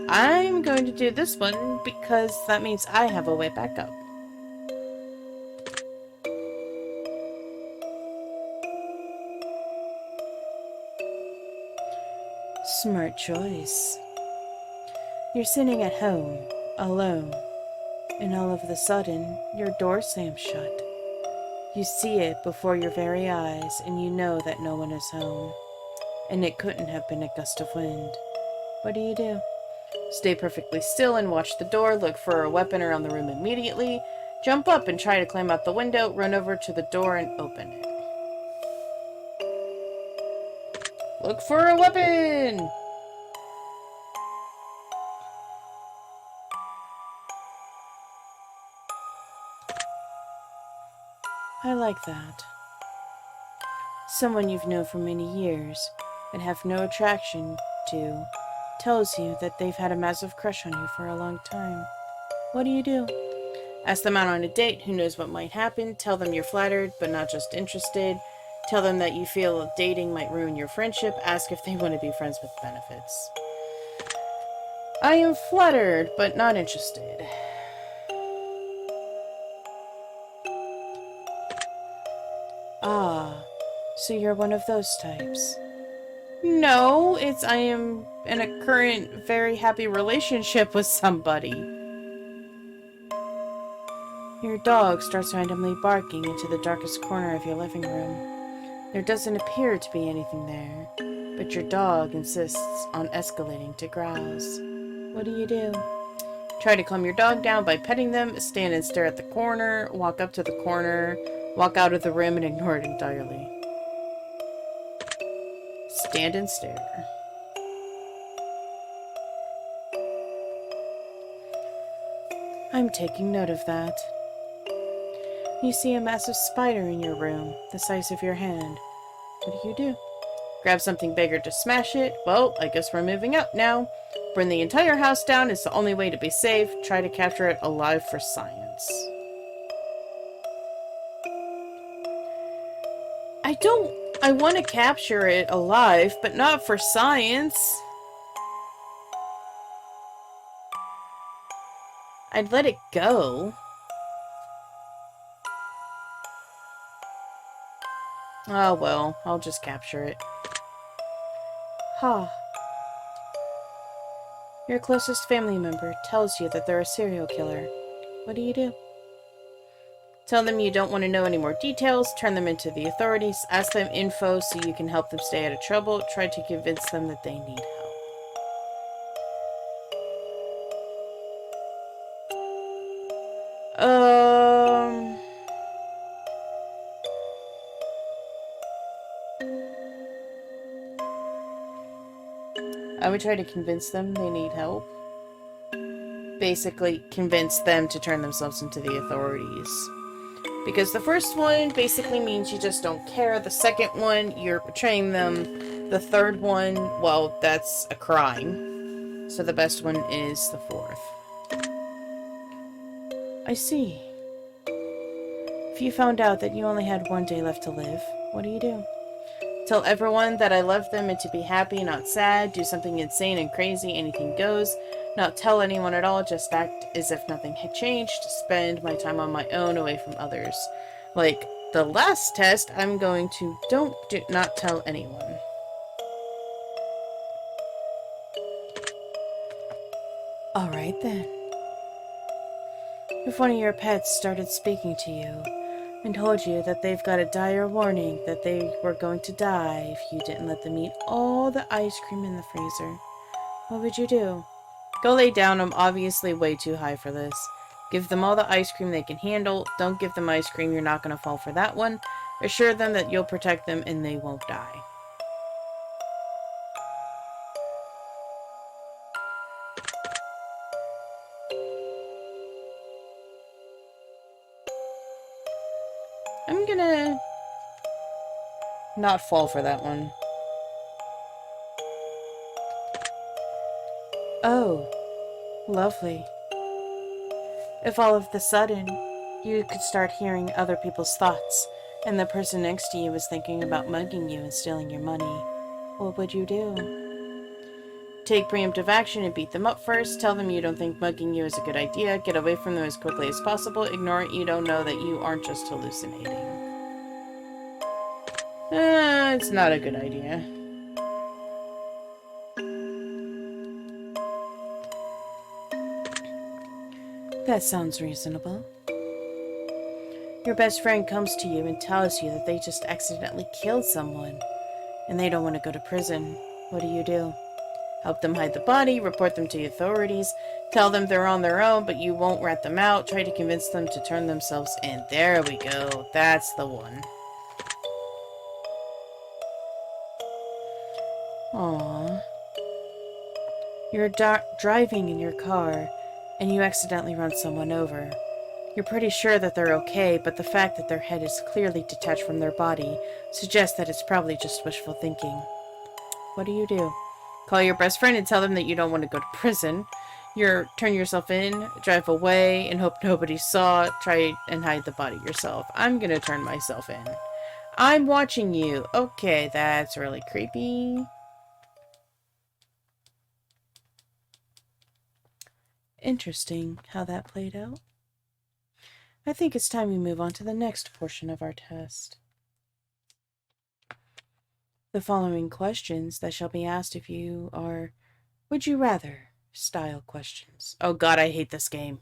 I'm going to do this one because that means I have a way back up. Smart choice. You're sitting at home, alone, and all of a sudden, your door slams shut. You see it before your very eyes, and you know that no one is home. And it couldn't have been a gust of wind. What do? Stay perfectly still and watch the door, look for a weapon around the room immediately, jump up and try to climb out the window, run over to the door and open it. Look for a weapon! I like that. Someone you've known for many years and have no attraction to tells you that they've had a massive crush on you for a long time. What do? Ask them out on a date, who knows what might happen, tell them you're flattered but not just interested, tell them that you feel dating might ruin your friendship, ask if they want to be friends with benefits. I am flattered but not interested. Ah, so you're one of those types. No, it's I am in a current very happy relationship with somebody. Your dog starts randomly barking into the darkest corner of your living room. There doesn't appear to be anything there, but your dog insists on escalating to growls. What do? Try to calm your dog down by petting them, stand and stare at the corner, walk up to the corner, walk out of the room and ignore it entirely. Stand and stare. I'm taking note of that. You see a massive spider in your room, the size of your hand. What do? Grab something bigger to smash it? Well, I guess we're moving out now. Burn the entire house down is the only way to be safe. Try to capture it alive for science. I want to capture it alive, but not for science. I'd let it go. Oh well, I'll just capture it. Ha. Your closest family member tells you that they're a serial killer. What do? Tell them you don't want to know any more details, turn them into the authorities, ask them info so you can help them stay out of trouble, try to convince them that they need help. I would try to convince them they need help. Basically, convince them to turn themselves into the authorities. Because the first one basically means you just don't care. The second one, you're betraying them. The third one, well, that's a crime. So the best one is the fourth. I see. If you found out that you only had one day left to live, what do? Tell everyone that I love them and to be happy, not sad. Do something insane and crazy, anything goes. Not tell anyone at all, just act as if nothing had changed. Spend my time on my own, away from others. Like the last test, I'm going to not tell anyone. Alright then. If one of your pets started speaking to you and told you that they've got a dire warning that they were going to die if you didn't let them eat all the ice cream in the freezer, what would you do? Go lay down. I'm obviously way too high for this. Give them all the ice cream they can handle. Don't give them ice cream. You're not going to fall for that one. Assure them that you'll protect them and they won't die. I'm gonna not fall for that one. Oh, lovely. If all of the sudden you could start hearing other people's thoughts and the person next to you is thinking about mugging you and stealing your money, what would you do? Take preemptive action and beat them up first. Tell them you don't think mugging you is a good idea. Get away from them as quickly as possible. Ignore it. You don't know that you aren't just hallucinating. It's not a good idea. That sounds reasonable. Your best friend comes to you and tells you that they just accidentally killed someone and they don't want to go to prison. What do? Help them hide the body, report them to the authorities, tell them they're on their own, but you won't rat them out, try to convince them to turn themselves in. There we go. That's the one. Aww. You're driving in your car, and you accidentally run someone over. You're pretty sure that they're okay, but the fact that their head is clearly detached from their body suggests that it's probably just wishful thinking. What do? Call your best friend and tell them that you don't want to go to prison. Turn yourself in, drive away, and hope nobody saw. Try and hide the body yourself. I'm gonna turn myself in. I'm watching you. Okay, that's really creepy. Interesting how that played out. I think it's time we move on to the next portion of our test. The following questions that shall be asked of you are would you rather style questions. Oh god, I hate this game.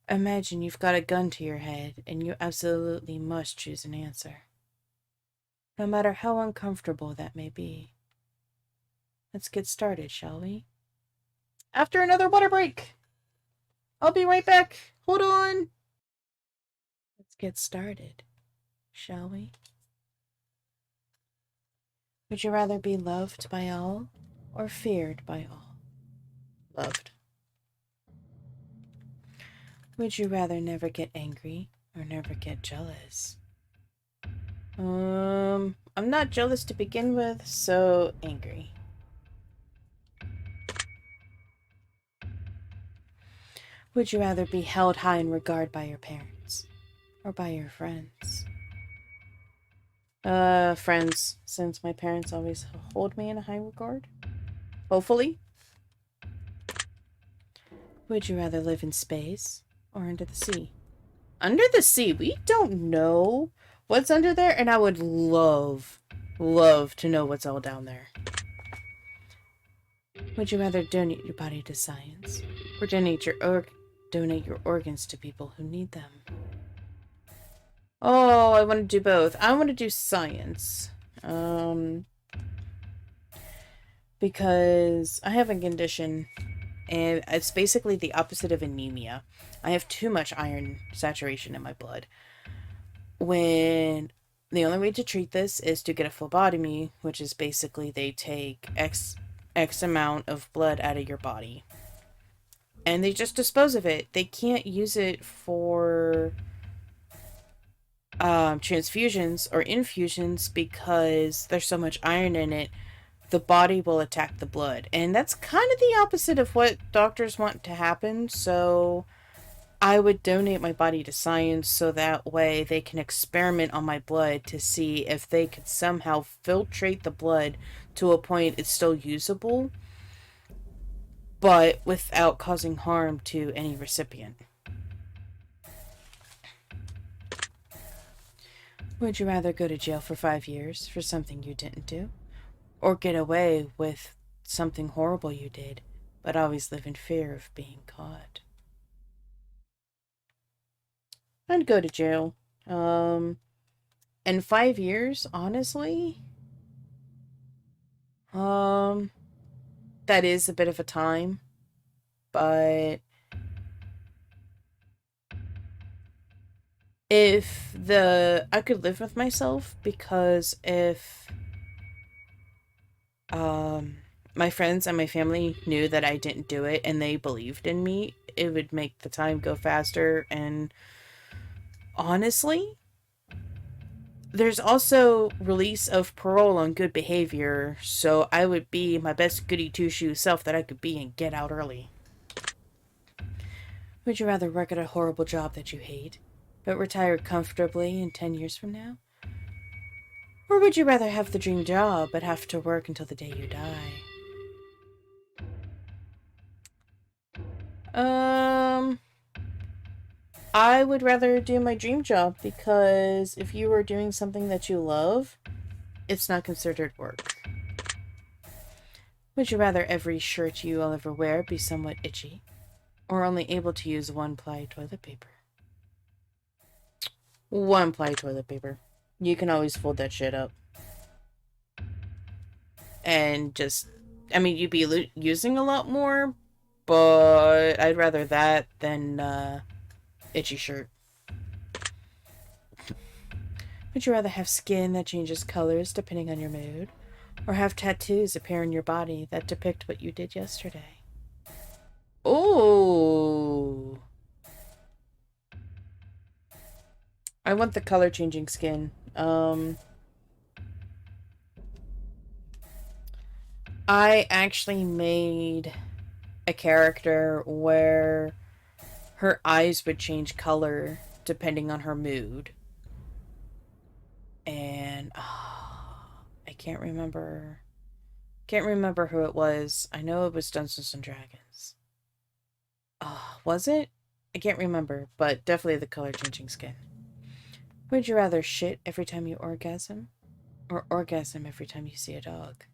Imagine you've got a gun to your head and you absolutely must choose an answer, no matter how uncomfortable that may be. Let's get started, shall we? After another water break. I'll be right back. Hold on. Let's get started, shall we? Would you rather be loved by all or feared by all? Loved. Would you rather never get angry or never get jealous? I'm not jealous to begin with, so angry. Would you rather be held high in regard by your parents or by your friends? Friends, since my parents always hold me in a high regard. Hopefully. Would you rather live in space or under the sea? Under the sea? We don't know what's under there, and I would love to know what's all down there. Would you rather donate your body to science or donate your donate your organs to people who need them. Oh, I want to do both. I want to do science. Because I have a condition, and it's basically the opposite of anemia. I have too much iron saturation in my blood. When the only way to treat this is to get a phlebotomy, which is basically they take X amount of blood out of your body. And they just dispose of it. They can't use it for transfusions or infusions because there's so much iron in it. The body will attack the blood. And that's kind of the opposite of what doctors want to happen. So I would donate my body to science so that way they can experiment on my blood to see if they could somehow filtrate the blood to a point it's still usable, but without causing harm to any recipient. Would you rather go to jail for 5 years for something you didn't do? Or get away with something horrible you did, but always live in fear of being caught? I'd go to jail. And 5 years, honestly, that is a bit of a time, but I could live with myself, because if my friends and my family knew that I didn't do it and they believed in me, it would make the time go faster. And honestly, there's also release of parole on good behavior, so I would be my best goody two-shoes self that I could be and get out early. Would you rather work at a horrible job that you hate, but retire comfortably in 10 years from now? Or would you rather have the dream job, but have to work until the day you die? I would rather do my dream job, because if you are doing something that you love, it's not considered work. Would you rather every shirt you will ever wear be somewhat itchy, or only able to use one-ply toilet paper? One-ply toilet paper. You can always fold that shit up. And just, I mean, you'd be using a lot more, but I'd rather that than, itchy shirt. Would you rather have skin that changes colors depending on your mood, or have tattoos appear in your body that depict what you did yesterday? Ooh. I want the color changing skin. I actually made a character where her eyes would change color depending on her mood. And I can't remember who it was. I know it was Dungeons and Dragons. Was it? I can't remember, but definitely the color changing skin. Would you rather shit every time you orgasm, or orgasm every time you see a dog?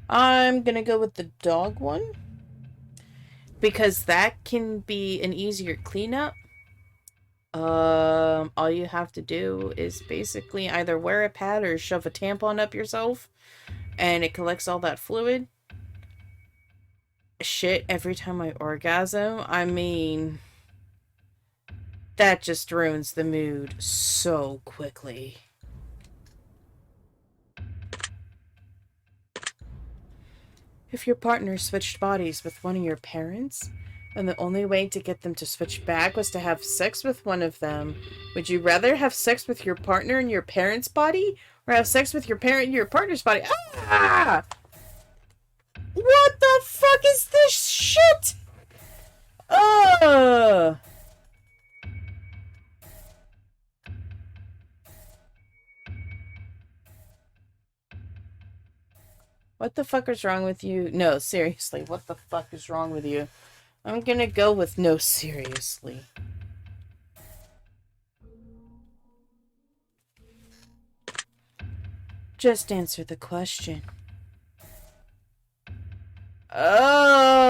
I'm gonna go with the dog one, because that can be an easier cleanup. All you have to do is basically either wear a pad or shove a tampon up yourself, and it collects all that fluid. Shit every time I orgasm, I mean, that just ruins the mood so quickly. If your partner switched bodies with one of your parents, and the only way to get them to switch back was to have sex with one of them, would you rather have sex with your partner in your parent's body, or have sex with your parent in your partner's body? Ah! What the fuck is this shit? What the fuck is wrong with you? No, seriously, what the fuck is wrong with you? I'm gonna go with no, seriously. Just answer the question. Oh!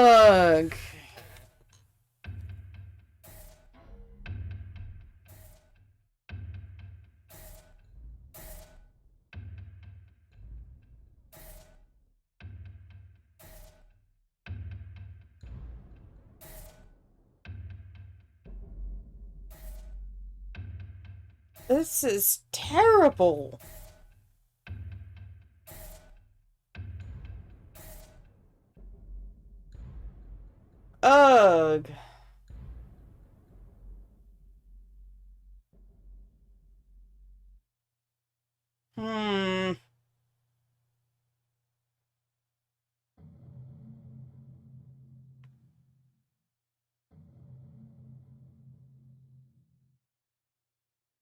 This is terrible. Ugh. Hmm.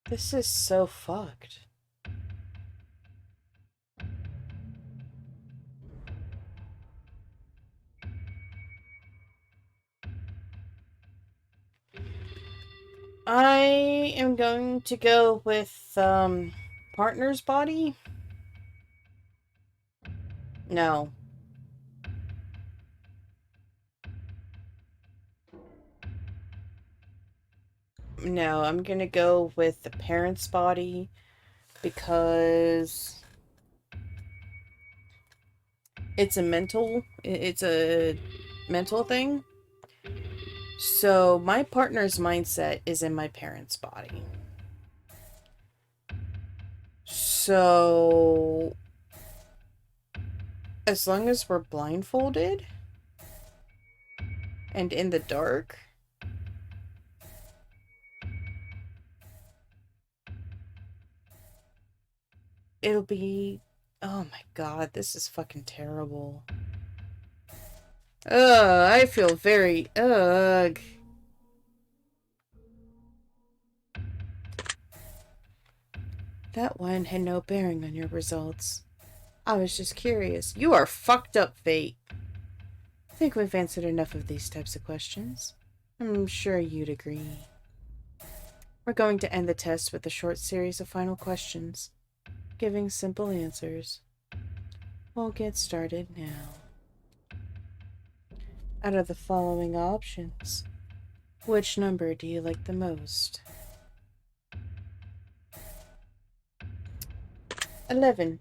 This is so fucked. I am going to go with, partner's body? No. No, I'm gonna go with the parent's body because it's a mental thing. So my partner's mindset is in my parent's body. So as long as we're blindfolded and in the dark, it'll be... Oh my god, this is fucking terrible. Ugh, I feel very... Ugh. That one had no bearing on your results. I was just curious. You are fucked up, Fate. I think we've answered enough of these types of questions. I'm sure you'd agree. We're going to end the test with a short series of final questions, giving simple answers. We'll get started now. Out of the following options, which number do you like the most? 11.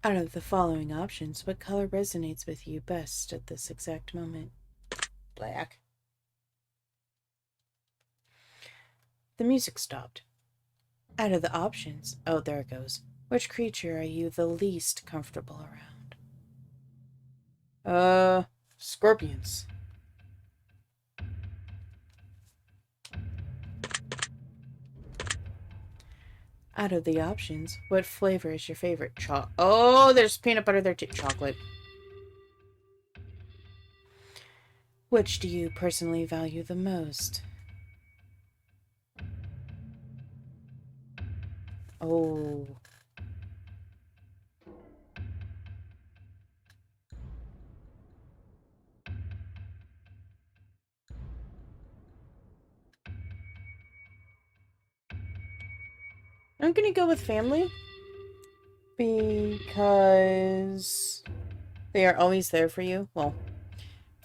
Out of the following options, what color resonates with you best at this exact moment? Black. The music stopped. Out of the options, oh, there it goes. Which creature are you the least comfortable around? Scorpions. Out of the options, what flavor is your favorite? Oh, there's peanut butter there too. Chocolate. Which do you personally value the most? Oh. I'm gonna go with family. Because they are always there for you. Well,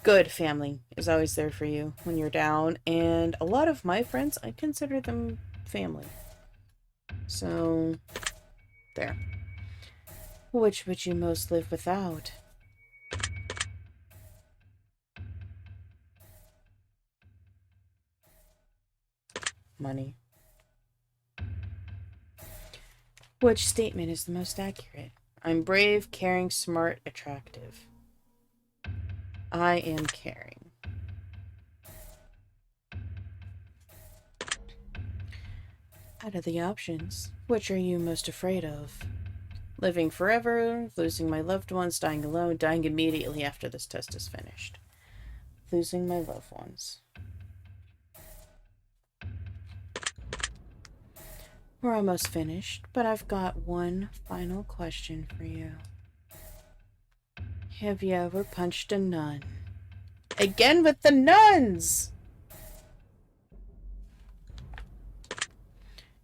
good family is always there for you when you're down. And a lot of my friends, I consider them family. So, there. Which would you most live without? Money. Which statement is the most accurate? I'm brave, caring, smart, attractive. I am caring. Out of the options, which are you most afraid of? Living forever, losing my loved ones, dying alone, dying immediately after this test is finished. Losing my loved ones. We're almost finished, but I've got one final question for you. Have you ever punched a nun? Again with the nuns!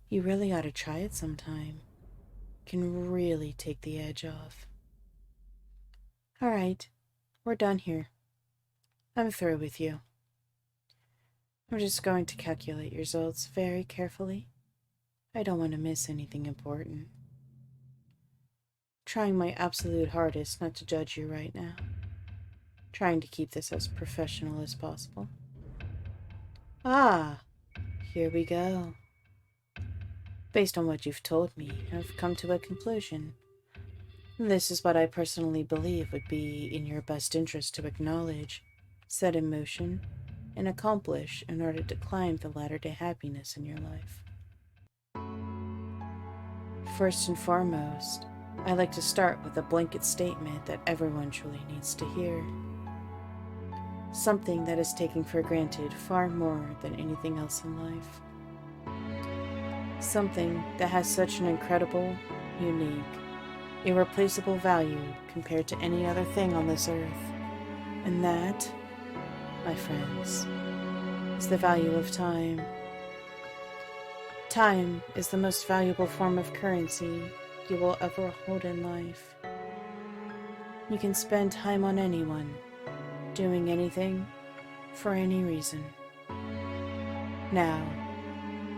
You really ought to try it sometime. Can really take the edge off. Alright, we're done here. I'm through with you. I'm just going to calculate your results very carefully. I don't want to miss anything important. Trying my absolute hardest not to judge you right now. Trying to keep this as professional as possible. Ah, here we go. Based on what you've told me, I've come to a conclusion. This is what I personally believe would be in your best interest to acknowledge, set in motion, and accomplish in order to climb the ladder to happiness in your life. First and foremost, I like to start with a blanket statement that everyone truly needs to hear. Something that is taken for granted far more than anything else in life. Something that has such an incredible, unique, irreplaceable value compared to any other thing on this earth. And that, my friends, is the value of time. Time is the most valuable form of currency you will ever hold in life. You can spend time on anyone, doing anything, for any reason. Now,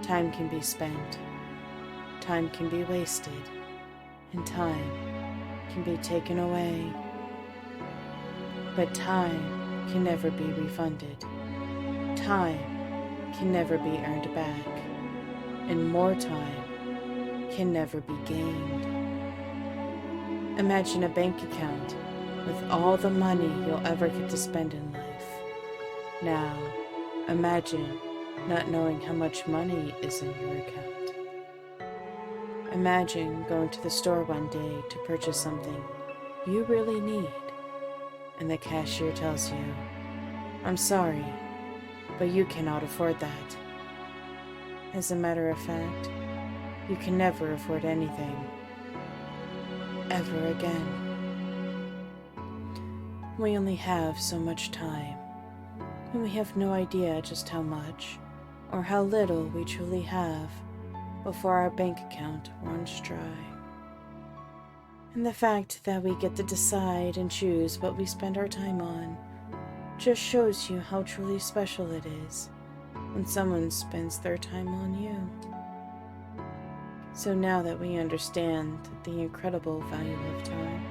time can be spent, time can be wasted, and time can be taken away. But time can never be refunded. Time can never be earned back. And more time can never be gained. Imagine a bank account with all the money you'll ever get to spend in life. Now, imagine not knowing how much money is in your account. Imagine going to the store one day to purchase something you really need, and the cashier tells you, "I'm sorry, but you cannot afford that." As a matter of fact, you can never afford anything, ever again. We only have so much time, and we have no idea just how much or how little we truly have before our bank account runs dry. And the fact that we get to decide and choose what we spend our time on just shows you how truly special it is when someone spends their time on you. So now that we understand the incredible value of time,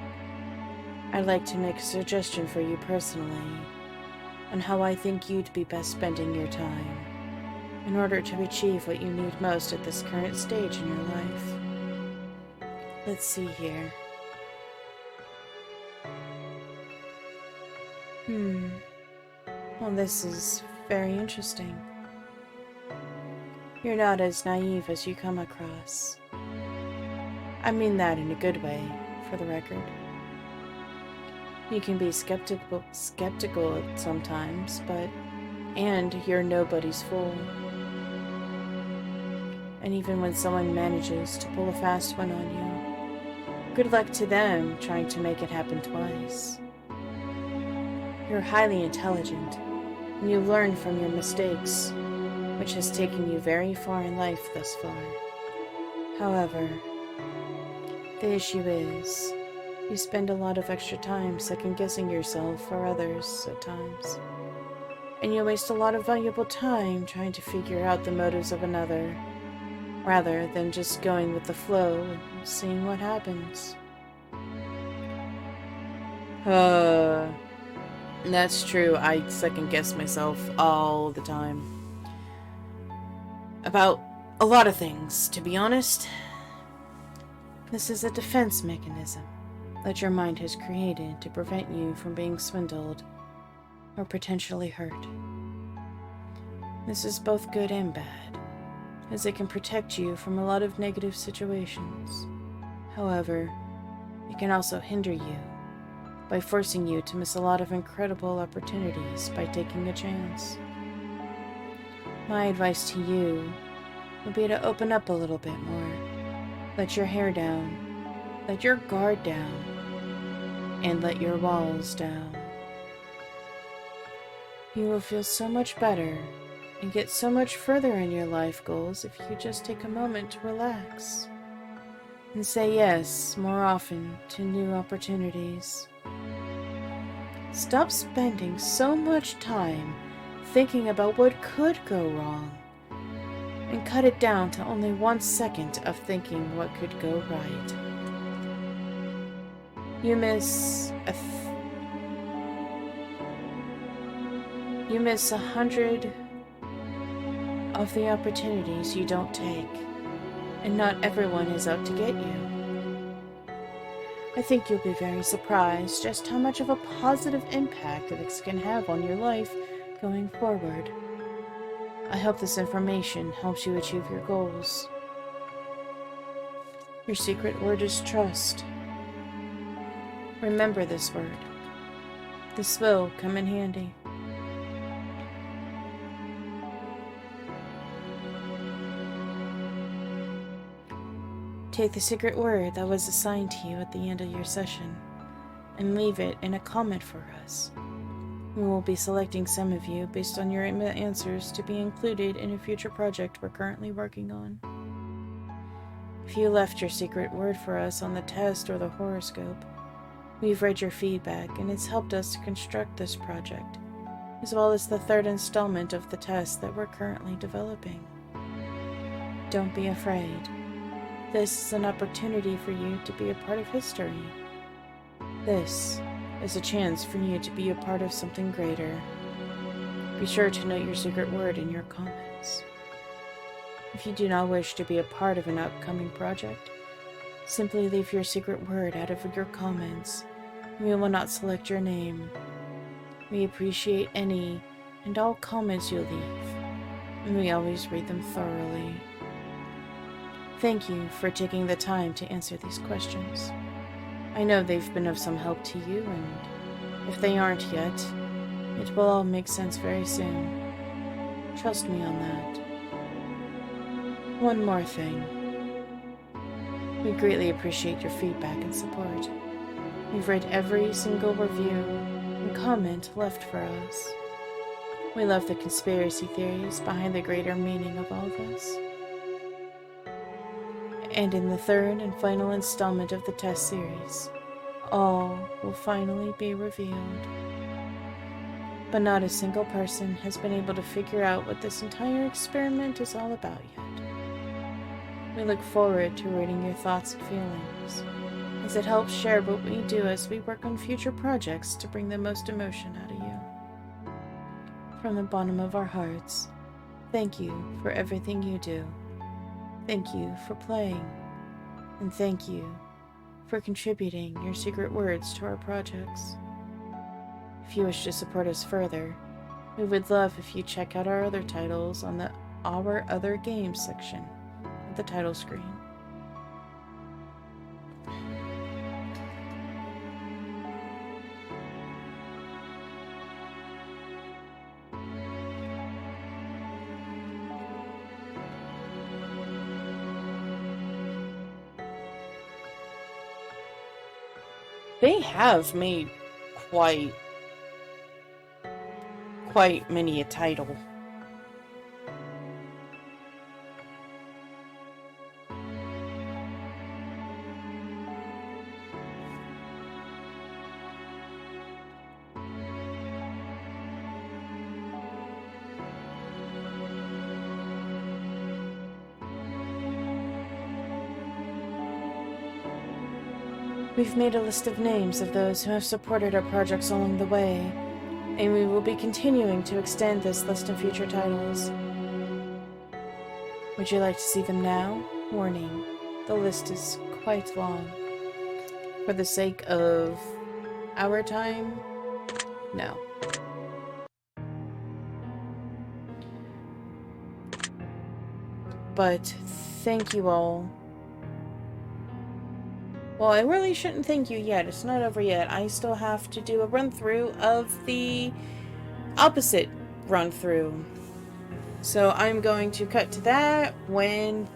I'd like to make a suggestion for you personally on how I think you'd be best spending your time in order to achieve what you need most at this current stage in your life. Let's see here. Well, this is very interesting. You're not as naive as you come across. I mean that in a good way, for the record. You can be skeptical sometimes, and you're nobody's fool. And even when someone manages to pull a fast one on you, good luck to them trying to make it happen twice. You're highly intelligent, and you learn from your mistakes, which has taken you very far in life thus far. However, the issue is, you spend a lot of extra time second-guessing yourself or others at times, and you waste a lot of valuable time trying to figure out the motives of another, rather than just going with the flow and seeing what happens. That's true. I second-guess myself all the time. About a lot of things, to be honest. This is a defense mechanism that your mind has created to prevent you from being swindled or potentially hurt. This is both good and bad, as it can protect you from a lot of negative situations. However, it can also hinder you by forcing you to miss a lot of incredible opportunities by taking a chance. My advice to you would be to open up a little bit more. Let your hair down, let your guard down, and let your walls down. You will feel so much better and get so much further in your life goals if you just take a moment to relax and say yes more often to new opportunities. Stop spending so much time thinking about what could go wrong, and cut it down to only 1 second of thinking what could go right. You miss 100 of the opportunities you don't take, and not everyone is out to get you. I think you'll be very surprised just how much of a positive impact this can have on your life going forward. I hope this information helps you achieve your goals. Your secret word is trust. Remember this word. This will come in handy. Take the secret word that was assigned to you at the end of your session and leave it in a comment for us. We will be selecting some of you based on your answers to be included in a future project we're currently working on. If you left your secret word for us on the test or the horoscope, we've read your feedback and it's helped us to construct this project, as well as the third installment of the test that we're currently developing. Don't be afraid. This is an opportunity for you to be a part of history. This is a chance for you to be a part of something greater. Be sure to note your secret word in your comments. If you do not wish to be a part of an upcoming project, simply leave your secret word out of your comments, and we will not select your name. We appreciate any and all comments you leave, and we always read them thoroughly. Thank you for taking the time to answer these questions. I know they've been of some help to you, and if they aren't yet, it will all make sense very soon. Trust me on that. One more thing. We greatly appreciate your feedback and support. We've read every single review and comment left for us. We love the conspiracy theories behind the greater meaning of all this. And in the third and final installment of the test series, all will finally be revealed. But not a single person has been able to figure out what this entire experiment is all about yet. We look forward to reading your thoughts and feelings, as it helps share what we do as we work on future projects to bring the most emotion out of you. From the bottom of our hearts, thank you for everything you do. Thank you for playing, and thank you for contributing your secret words to our projects. If you wish to support us further, we would love if you check out our other titles on the Our Other Games section of the title screen. They have made quite many a title. We've made a list of names of those who have supported our projects along the way, and we will be continuing to extend this list in future titles. Would you like to see them now? Warning, the list is quite long. For the sake of our time, no. But thank you all. Well, I really shouldn't thank you yet. It's not over yet. I still have to do a run-through of the opposite run-through. So I'm going to cut to that when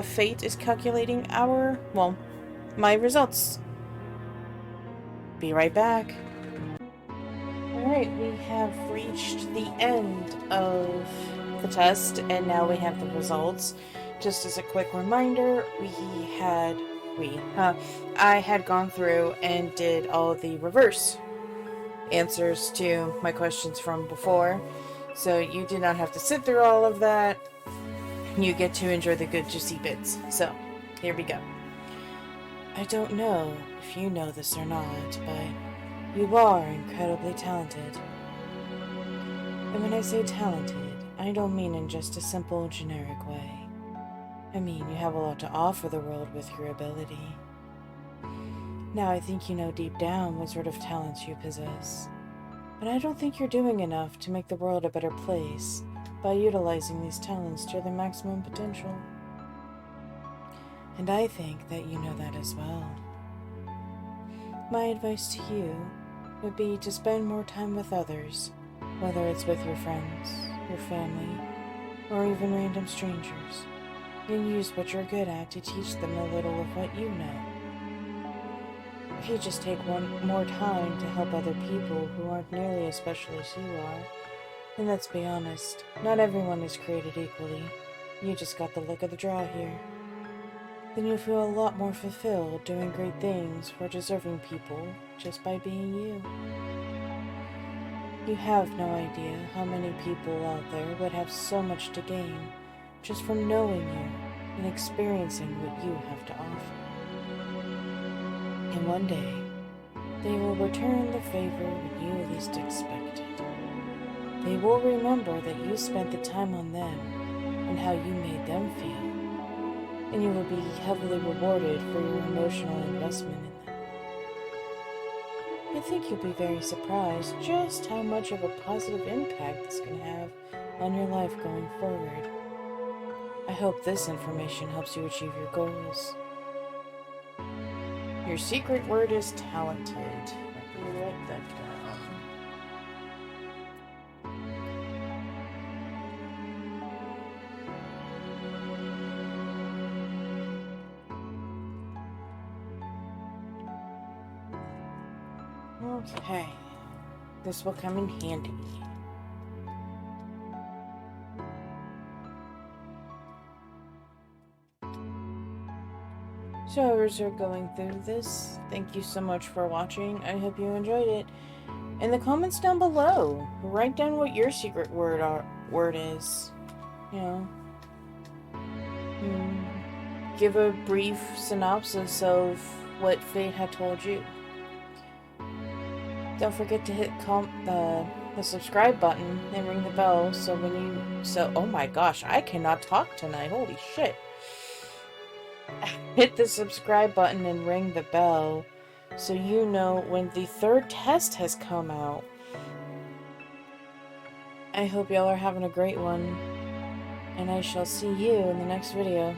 Fate is calculating my results. Be right back. Alright, we have reached the end of the test, and now we have the results. Just as a quick reminder, I had gone through and did all the reverse answers to my questions from before, so you did not have to sit through all of that. You get to enjoy the good juicy bits. So, here we go. I don't know if you know this or not, but you are incredibly talented. And when I say talented, I don't mean in just a simple, generic way. I mean, you have a lot to offer the world with your ability. Now, I think you know deep down what sort of talents you possess. But I don't think you're doing enough to make the world a better place by utilizing these talents to their maximum potential. And I think that you know that as well. My advice to you would be to spend more time with others, whether it's with your friends, your family, or even random strangers, and use what you're good at to teach them a little of what you know. If you just take more time to help other people who aren't nearly as special as you are, and let's be honest, not everyone is created equally. You just got the luck of the draw here. Then you'll feel a lot more fulfilled doing great things for deserving people just by being you. You have no idea how many people out there would have so much to gain just from knowing you and experiencing what you have to offer. And one day, they will return the favor when you least expect it. They will remember that you spent the time on them and how you made them feel. And you will be heavily rewarded for your emotional investment in them. I think you'll be very surprised just how much of a positive impact this can have on your life going forward. I hope this information helps you achieve your goals. Your secret word is talented. Let me write that down. Okay, this will come in handy. So as you're going through this, thank you so much for watching. I hope you enjoyed it. In the comments down below, write down what your secret word is. You know, give a brief synopsis of what Fate had told you. Don't forget to hit the subscribe button and ring the bell oh my gosh, I cannot talk tonight. Holy shit. Hit the subscribe button and ring the bell so you know when the third test has come out. I hope y'all are having a great one, and I shall see you in the next video.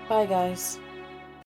Bye, guys.